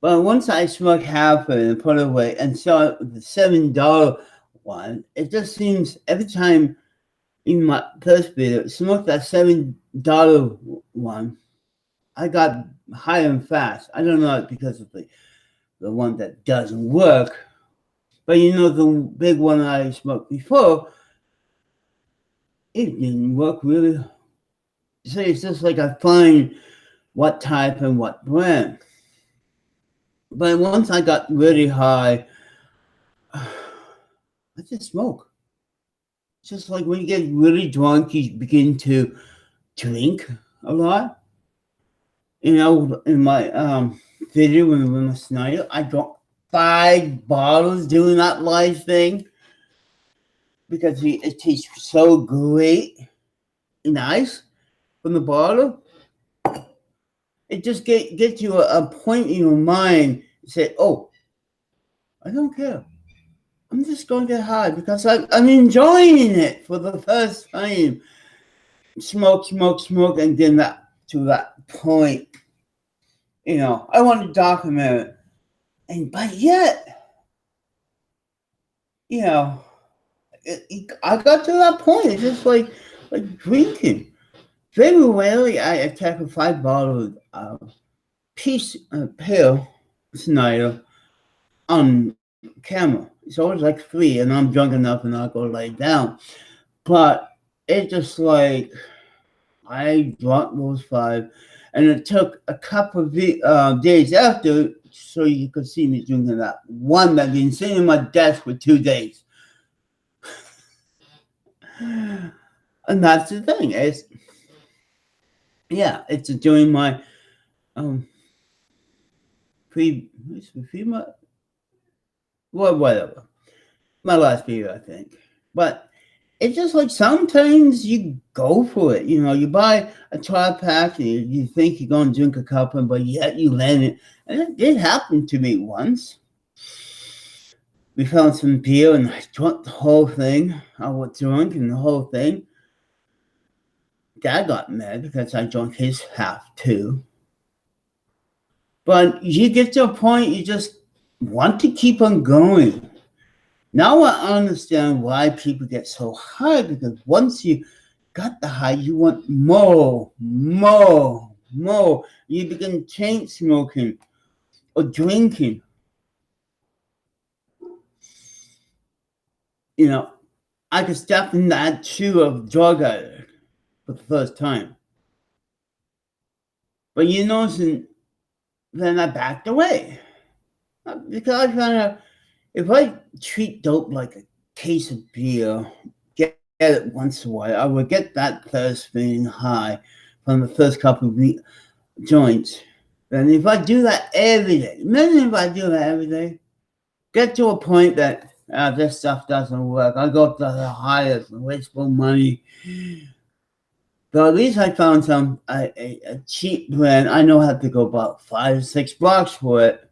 But once I smoked half of it and put it away and saw the $7 one, it just seems every time in my first video, smoked that $7 one, I got high and fast. I don't know because of the one that doesn't work, but you know the big one I smoked before, it didn't work really. So it's just like I find what type and what brand. But once I got really high, I just smoke. Just like when you get really drunk, you begin to drink a lot. You know, in my video with Snyder, I drank 5 bottles doing that live thing because it tastes so great and nice from the bottle. It just gets you a point in your mind. Say, oh, I don't care. I'm just going to get high because I'm enjoying it for the first time. Smoke, smoke, smoke, and then that to that point, you know, I want to document it. And but yet, you know, I got to that point. It's just like drinking. Very rarely I tackle 5 bottles of peace pale Snyder on camera. It's always like 3, and I'm drunk enough and I'll go lay down. But it's just like I drank those 5, and it took a couple of days after so you could see me drinking that one that been sitting in my desk for 2 days. And that's the thing. It's during my whatever. My last video, I think. But it's just like sometimes you go for it. You know, you buy a 12-pack and you think you're going to drink a couple, but yet you land it. And it did happen to me once. We found some beer and I drank the whole thing. I was drunk and the whole thing. Dad got mad because I drank his half too. But you get to a point you just want to keep on going. Now I understand why people get so high, because once you got the high, you want more, more, more. You begin chain smoking or drinking. You know, I could step in that shoe of drug addict for the first time. But you know, then I backed away. Because I found out if I treat dope like a case of beer, get it once in a while, I would get that first feeling high from the first couple of joints. And if I do that every day, imagine if I do that every day, get to a point that this stuff doesn't work. I go to the highest and waste more money. But at least I found a cheap brand. I know I have to go about $5 or $6 for it.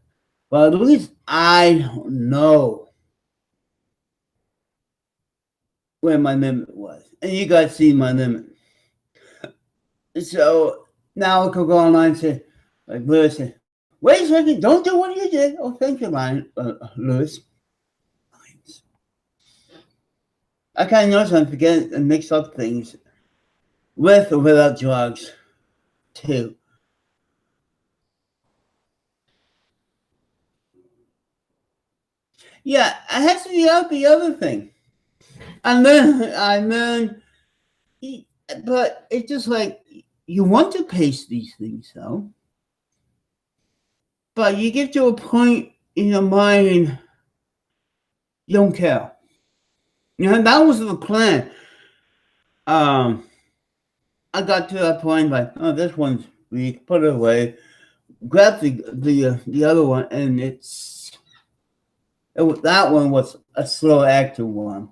But at least I know where my limit was. And you guys see my limit. So now I could go online and say, like Lewis said, wait a second, don't do what you did. Oh, thank you, Lewis. I kind of notice I'm forgetting to mix up things with or without drugs, too. Yeah, it has to be out the other thing. I learned, but it's just like, you want to pace these things, though. But you get to a point in your mind, you don't care. You know, that was the plan. I got to that point like, oh, this one's weak, put it away. Grab the other one, and that one was a slow active one.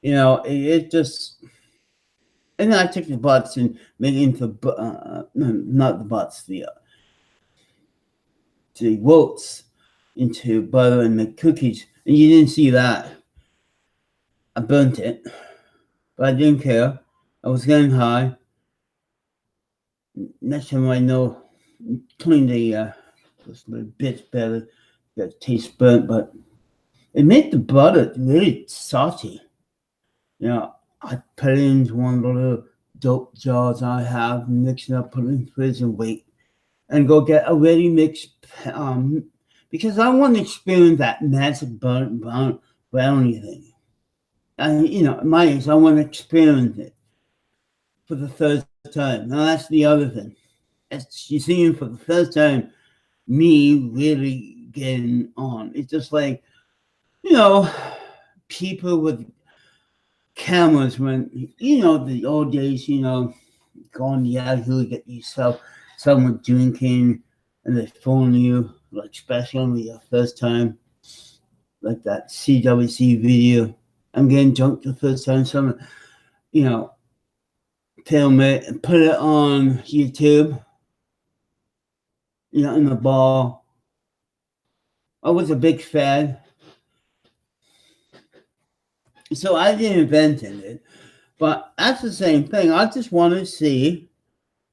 You know, it just, and then I took the butts and made it into not the butts, the oats into butter and make cookies, and you didn't see that. I burnt it, but I didn't care. I was getting high. Next time I know, clean the just a little bit better. That tastes burnt, but it made the butter really salty. You know, I put it into one of the little dope jars I have, mix it up, put it in the fridge, and wait, and go get a ready mix. Because I want to experience that magic brownie thing. And you know, at my age, I want to experience it for the third time. Now that's the other thing. You see him for the first time, me really getting on. It's just like, you know, people with cameras when, you know, the old days, you know, go on Yahoo, get yourself someone drinking, and they phone you, like especially your first time, like that CWC video. I'm getting drunk the first time, someone, you know, film it and put it on YouTube. You know, in the bar. I was a big fan. So I didn't invent it. But that's the same thing. I just want to see,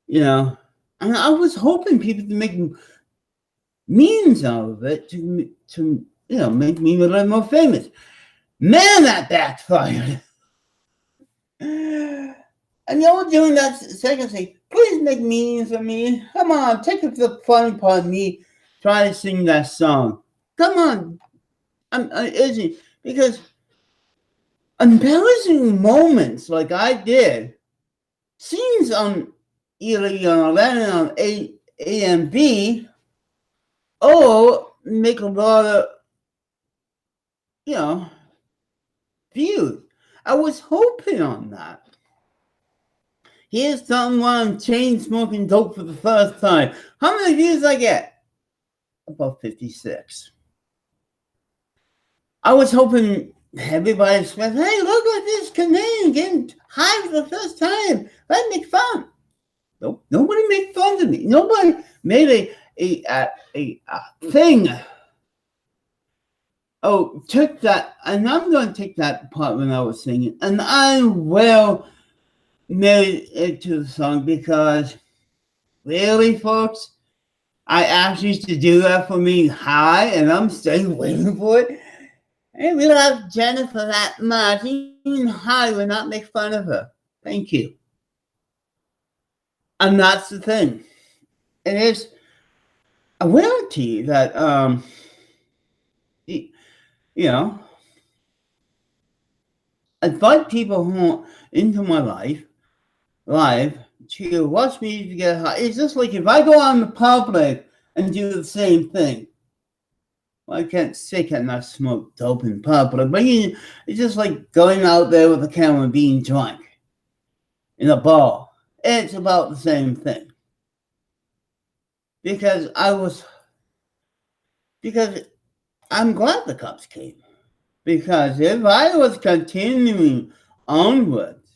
you know, and I was hoping people to make memes out of it to you know, make me a little more famous. Man, that backfired. And you're doing that second thing. Please make memes of me. Come on, take the funny part of me trying to sing that song. Come on. I'm itching because embarrassing moments like I did, scenes on either on 11 on A and B, or make a lot of, you know, views. I was hoping on that. Here's someone chain smoking dope for the first time. How many views I get? About 56. I was hoping everybody said, hey, look at this Canadian getting high for the first time. Let's make fun. Nope, nobody made fun of me. Nobody made a thing. Oh, took that, and I'm going to take that part when I was singing, and I will made it to the song because, really, folks, I asked you to do that for me high, and I'm still waiting for it. And we love Jennifer that much. Even high will not make fun of her. Thank you. And that's the thing. It is a rarity that, you know, invite people who into my live to watch me to get high. It's just like if I go out in the public and do the same thing. Well, I can't say I not smoke dope in public, but it's just like going out there with a camera and being drunk. in a bar. It's about the same thing. Because because I'm glad the cops came. Because if I was continuing onwards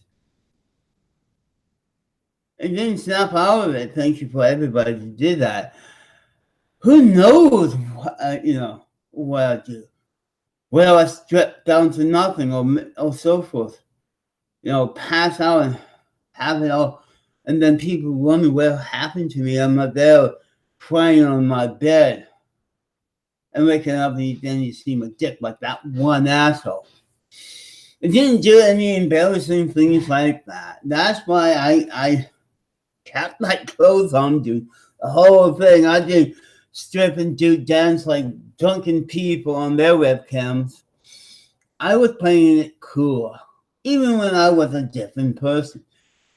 and didn't snap out of it, thank you for everybody who did that. Who knows what I do? Will I strip down to nothing or so forth? Pass out and have it all, and then people wonder what happened to me. I'm not there crying on my bed and waking up, and then you see my dick like that one asshole. I didn't do any embarrassing things like that. That's why I kept my clothes on, dude. The whole thing. I did strip and do dance like drunken people on their webcams. I was playing it cool. Even when I was a different person,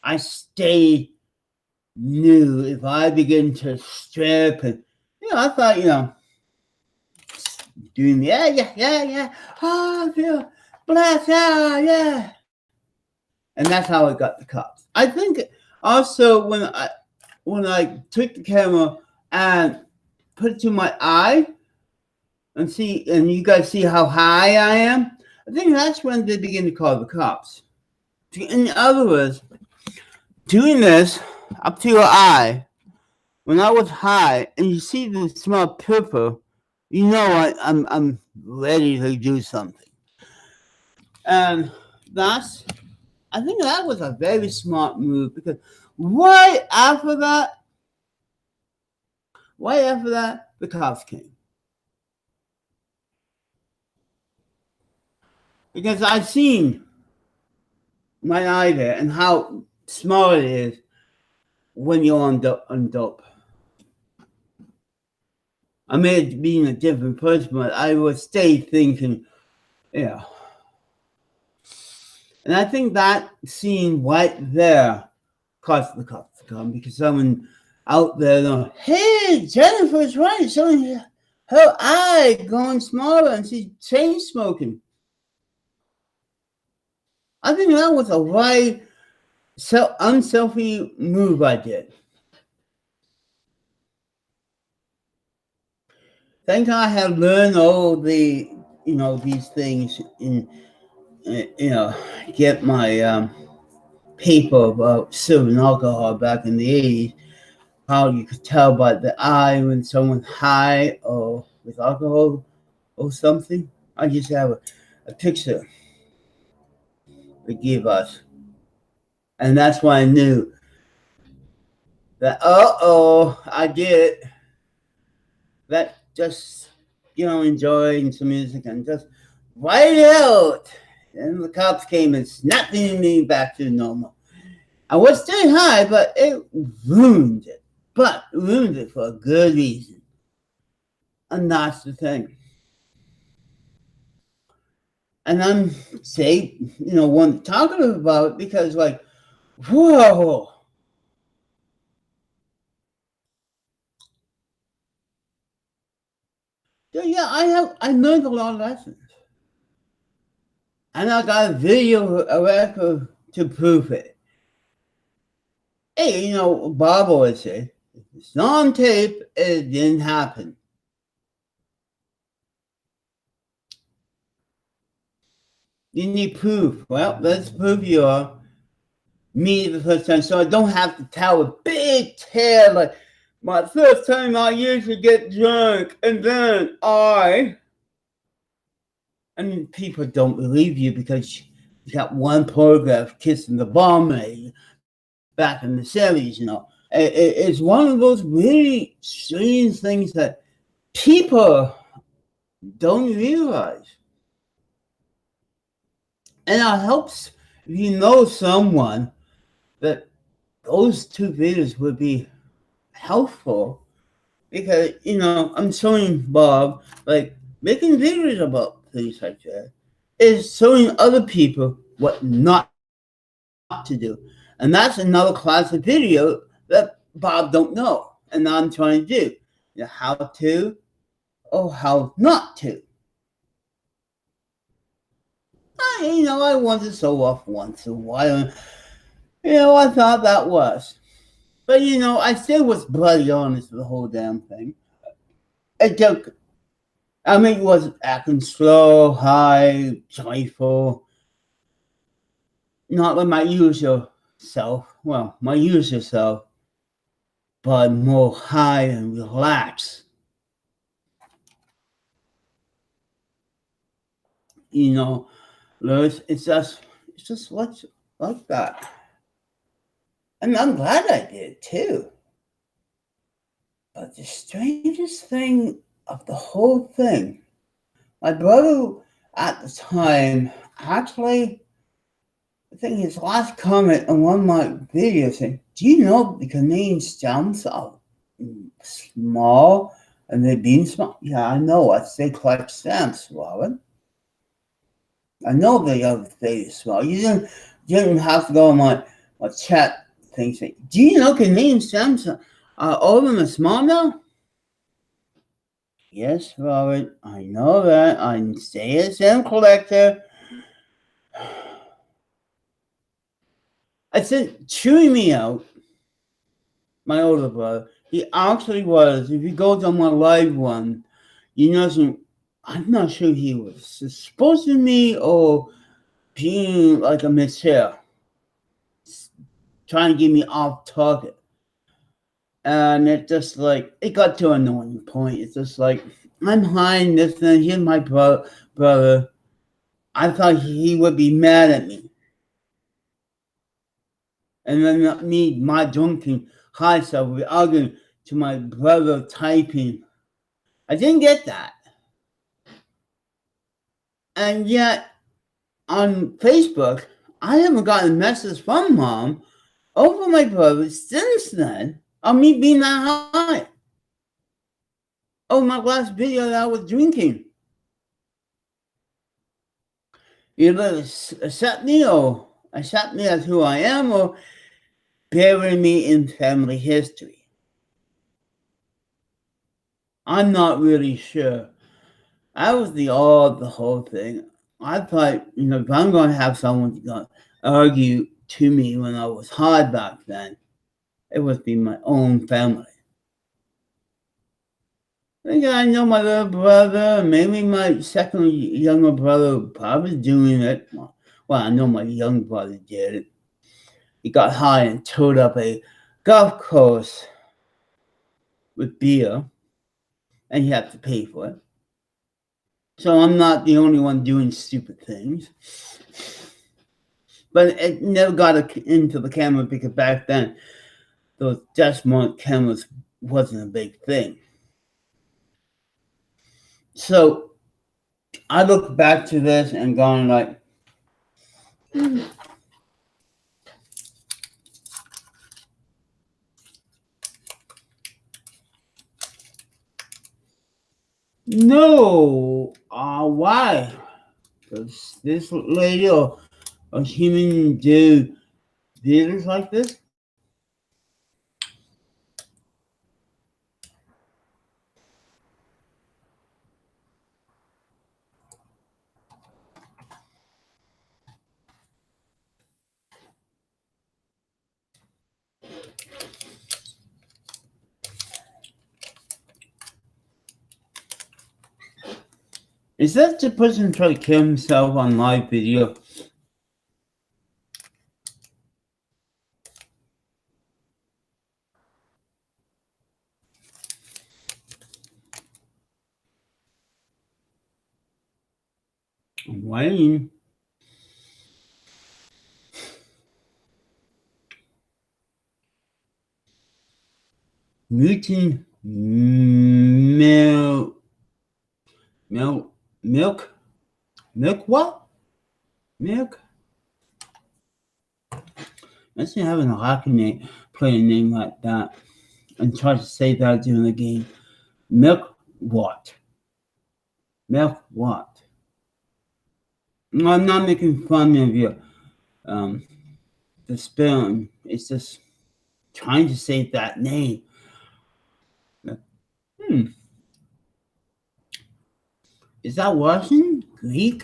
I stayed new. If I begin to strip and, I thought, doing, yeah. Oh, I feel blessed, yeah. And that's how I got the cops. I think also when I took the camera and put it to my eye and you guys see how high I am, I think that's when they begin to call the cops. In other words, doing this up to your eye, when I was high and you see the smell purple, I'm ready to do something. And I think that was a very smart move, because right after that, the cops came. Because I've seen my eye there and how small it is when you're on dope. I may have been a different person, but I would stay thinking, And I think that scene right there caused the cops to come, because someone out there going, hey, Jennifer's right. Showing her eye going smaller and she's chain smoking. I think that was a right unselfie move I did. Thank God I have learned all the, these things in, get my paper about serving alcohol back in the 80s. How you could tell by the eye when someone's high or with alcohol or something. I just have a picture they give us. And that's why I knew that, I did it. That just, enjoying some music and just write it out. And the cops came and snapped me back to normal. I was still high, but it ruined it. But ruined it for a good reason. And that's the thing. And I'm one talking about it, because whoa. Yeah, I learned a lot of lessons. And I got a record to prove it. Hey, Bob always said, if it's not on tape, it didn't happen. You need proof. Well, let's prove you are me the first time, so I don't have to tell a big tale like my first time I used to get drunk, and then people don't believe you because you got one paragraph kissing the barmaid back in the 70s, It's one of those really strange things that people don't realize. And it helps if you know someone that those two videos would be helpful, because, I'm showing Bob, making videos about things like that is showing other people what not to do. And that's another class of video that Bob don't know. And I'm trying to do. How to or how not to. I want to show off once in a while. I thought that was. But I still was bloody honest with the whole damn thing. It took, I mean, it was acting slow, high, joyful, not like my usual self. Well, my usual self, but more high and relaxed. Lewis, it's just like that. And I'm glad I did too. But the strangest thing of the whole thing, my brother at the time actually, I think his last comment on one of my videos said, "Do you know the Canadian stamps are small and they've been small?" Yeah, I know. They collect stamps, Robin. I know they are very small. You didn't have to go on my chat thing saying, "Do you know Canadian stamps are all of them are small now?" Yes, Robert, I know that. I'm a stamp collector. I said, chewing me out, my older brother. He actually was. If he goes on my live one, you know, I'm not sure he was supposed to me or being like a mishair, trying to get me off target. And it just like, it got to an annoying point. It's just like, I'm hiding this thing. Here's my brother. I thought he would be mad at me. And then my drinking high self, we arguing to my brother typing. I didn't get that. And yet, on Facebook, I haven't gotten a message from mom over my brother since then on me being that high. Oh, my last video that I was drinking. Either accept me or accept me as who I am or bury me in family history. I'm not really sure. I was the whole thing. I thought, if I'm going to have someone to argue to me when I was high back then, it would be my own family. I know my little brother, maybe my second younger brother probably doing it. Well, I know my young brother did it. He got high and towed up a golf course with beer, and he had to pay for it. So I'm not the only one doing stupid things. But it never got into the camera because back then, those Desmond cameras wasn't a big thing. So I look back to this and going like, no, why? Does this lady or a human do videos like this? Is that the person trying to kill himself on live video? Wayne. Mutant milk what? Milk? Imagine having a hockey name, play a name like that, and try to say that during the game. Milk what? Milk what? No, I'm not making fun of you. The spelling. It's just trying to say that name. Is that Russian? Greek?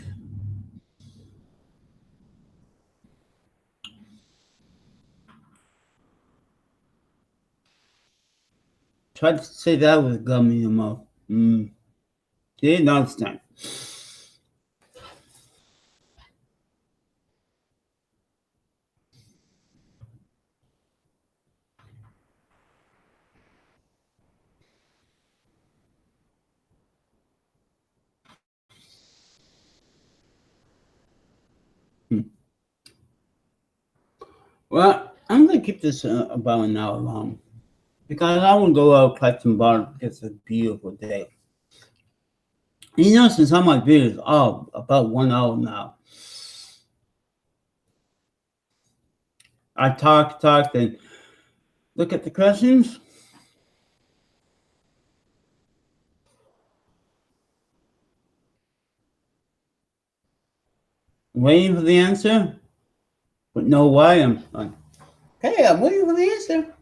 Tried to say that with gum in your mouth. See, now it's time. Well, I'm gonna keep this about an hour long because I want to go out catch some bar. It's a beautiful day. You know, since all my videos are about 1 hour now, I talked, and look at the questions. Waiting for the answer, but know why I'm like, hey, I'm waiting for the answer.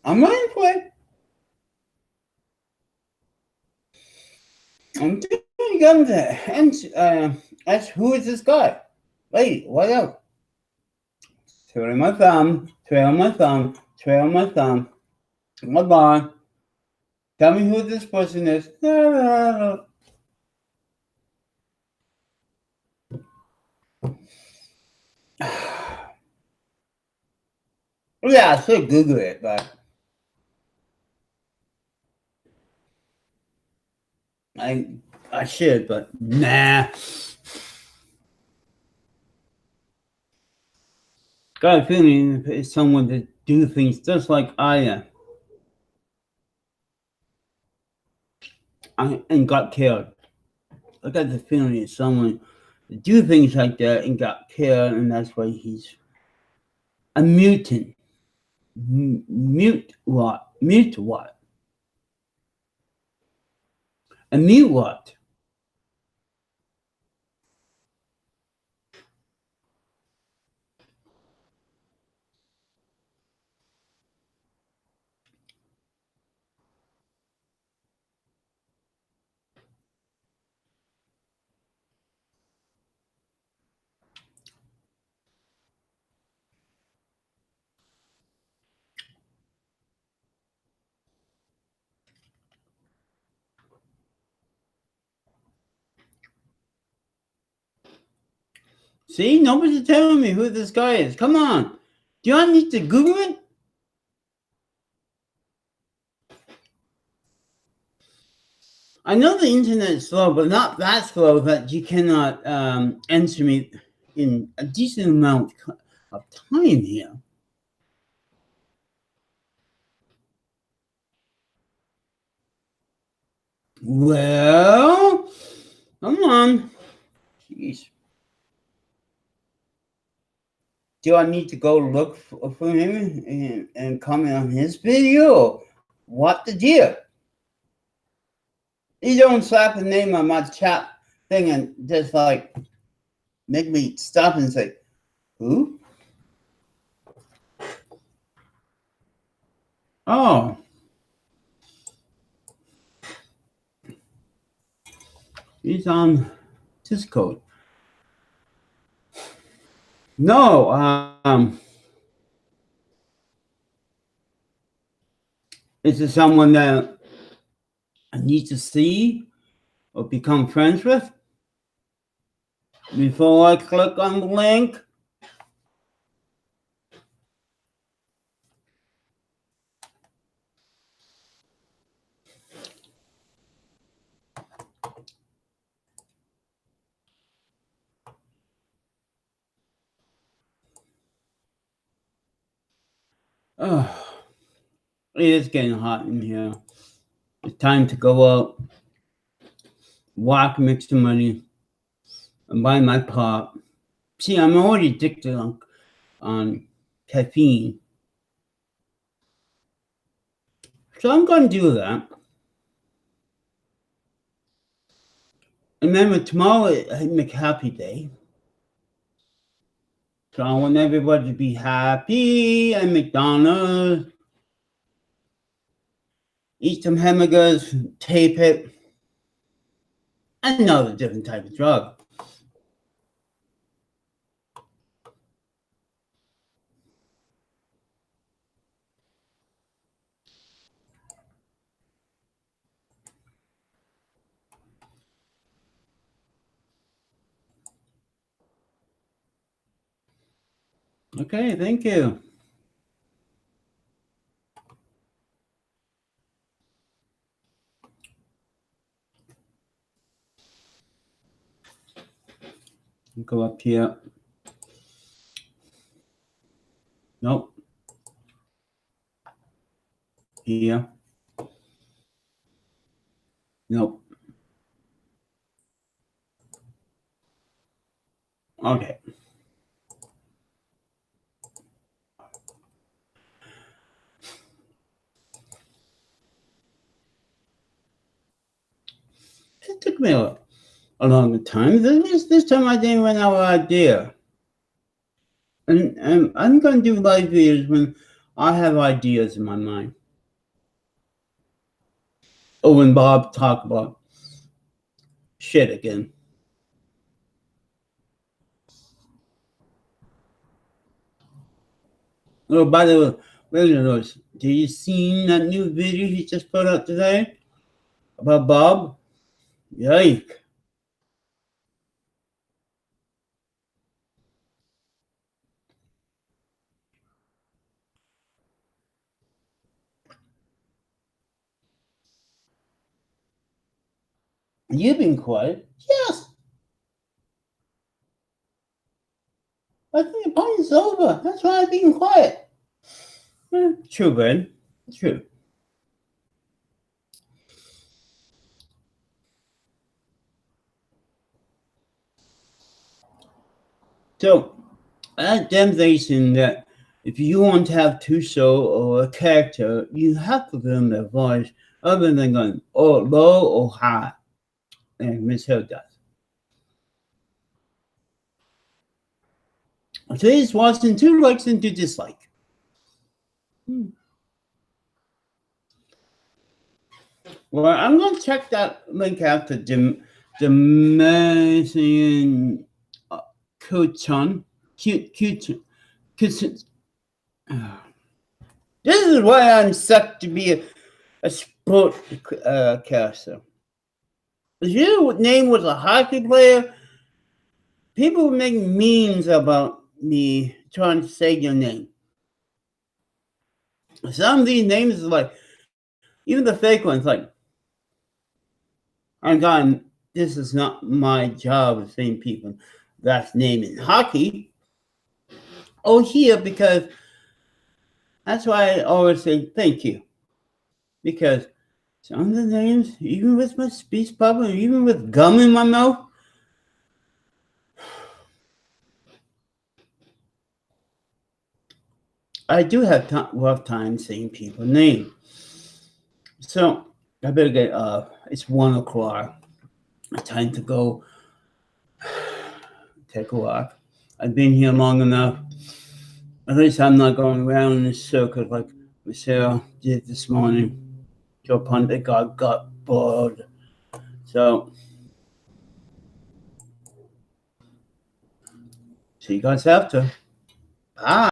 I'm waiting for it. I'm doing gun there. And ask who is this guy? Wait, what else? Twirling my thumb, twirling my thumb, twirling my thumb. Hold on. Tell me who this person is. Yeah, I should Google it, but I should, but nah. Got a feeling it's someone that do things just like I am. And got killed. I got the feeling it's someone that do things like that and got killed, and that's why he's a mutant. Mute what? Mute what? A mute what? See, nobody's telling me who this guy is. Come on. Do I need to Google it? I know the internet is slow, but not that slow that you cannot answer me in a decent amount of time here. Well, come on. Jeez. Do I need to go look for him and comment on his video? What the deal? You don't slap the name on my chat thing and just like make me stop and say, who? Oh. He's on Discord. No, is it someone that I need to see or become friends with before I click on the link? Oh, it is getting hot in here. It's time to go out, walk, make some money, and buy my pop. See, I'm already addicted on caffeine. So I'm going to do that. Remember, tomorrow I make happy day. So I want everybody to be happy at McDonald's. Eat some hamburgers, tape it. Another different type of drug. Okay, thank you. Go up here. Nope. Here. Nope. Okay. It took me a long time. This time I didn't even have an idea. And I'm going to do live videos when I have ideas in my mind. Or when Bob talk about shit again. Oh, by the way, Rose, did you see that new video he just put out today about Bob? Yike. You've been quiet. Yes. I think the party's over. That's why I've been quiet. True, Ben. True. So, that demonstration that if you want to have two soul or a character, you have to give them their voice other than going low or high. And Miss Hill does. Today's watching 2 likes and 2 dislike. Well, I'm going to check that link out to Jamaican Kuchon. Kuchon. This is why I'm sucked to be a sport caster. If your name was a hockey player, people would make memes about me trying to say your name. Some of these names is like, even the fake ones, like, I'm going, this is not my job of saying people that's name in hockey. Oh, here, because that's why I always say thank you. Because some of the names, even with my speech bubble, even with gum in my mouth, I do have rough time saying people's names. So I better get up. It's 1 o'clock. Time to go take a walk. I've been here long enough. At least I'm not going around in a circle like Michelle did this morning. Joe Pundit got bored. So, see you guys after. Bye.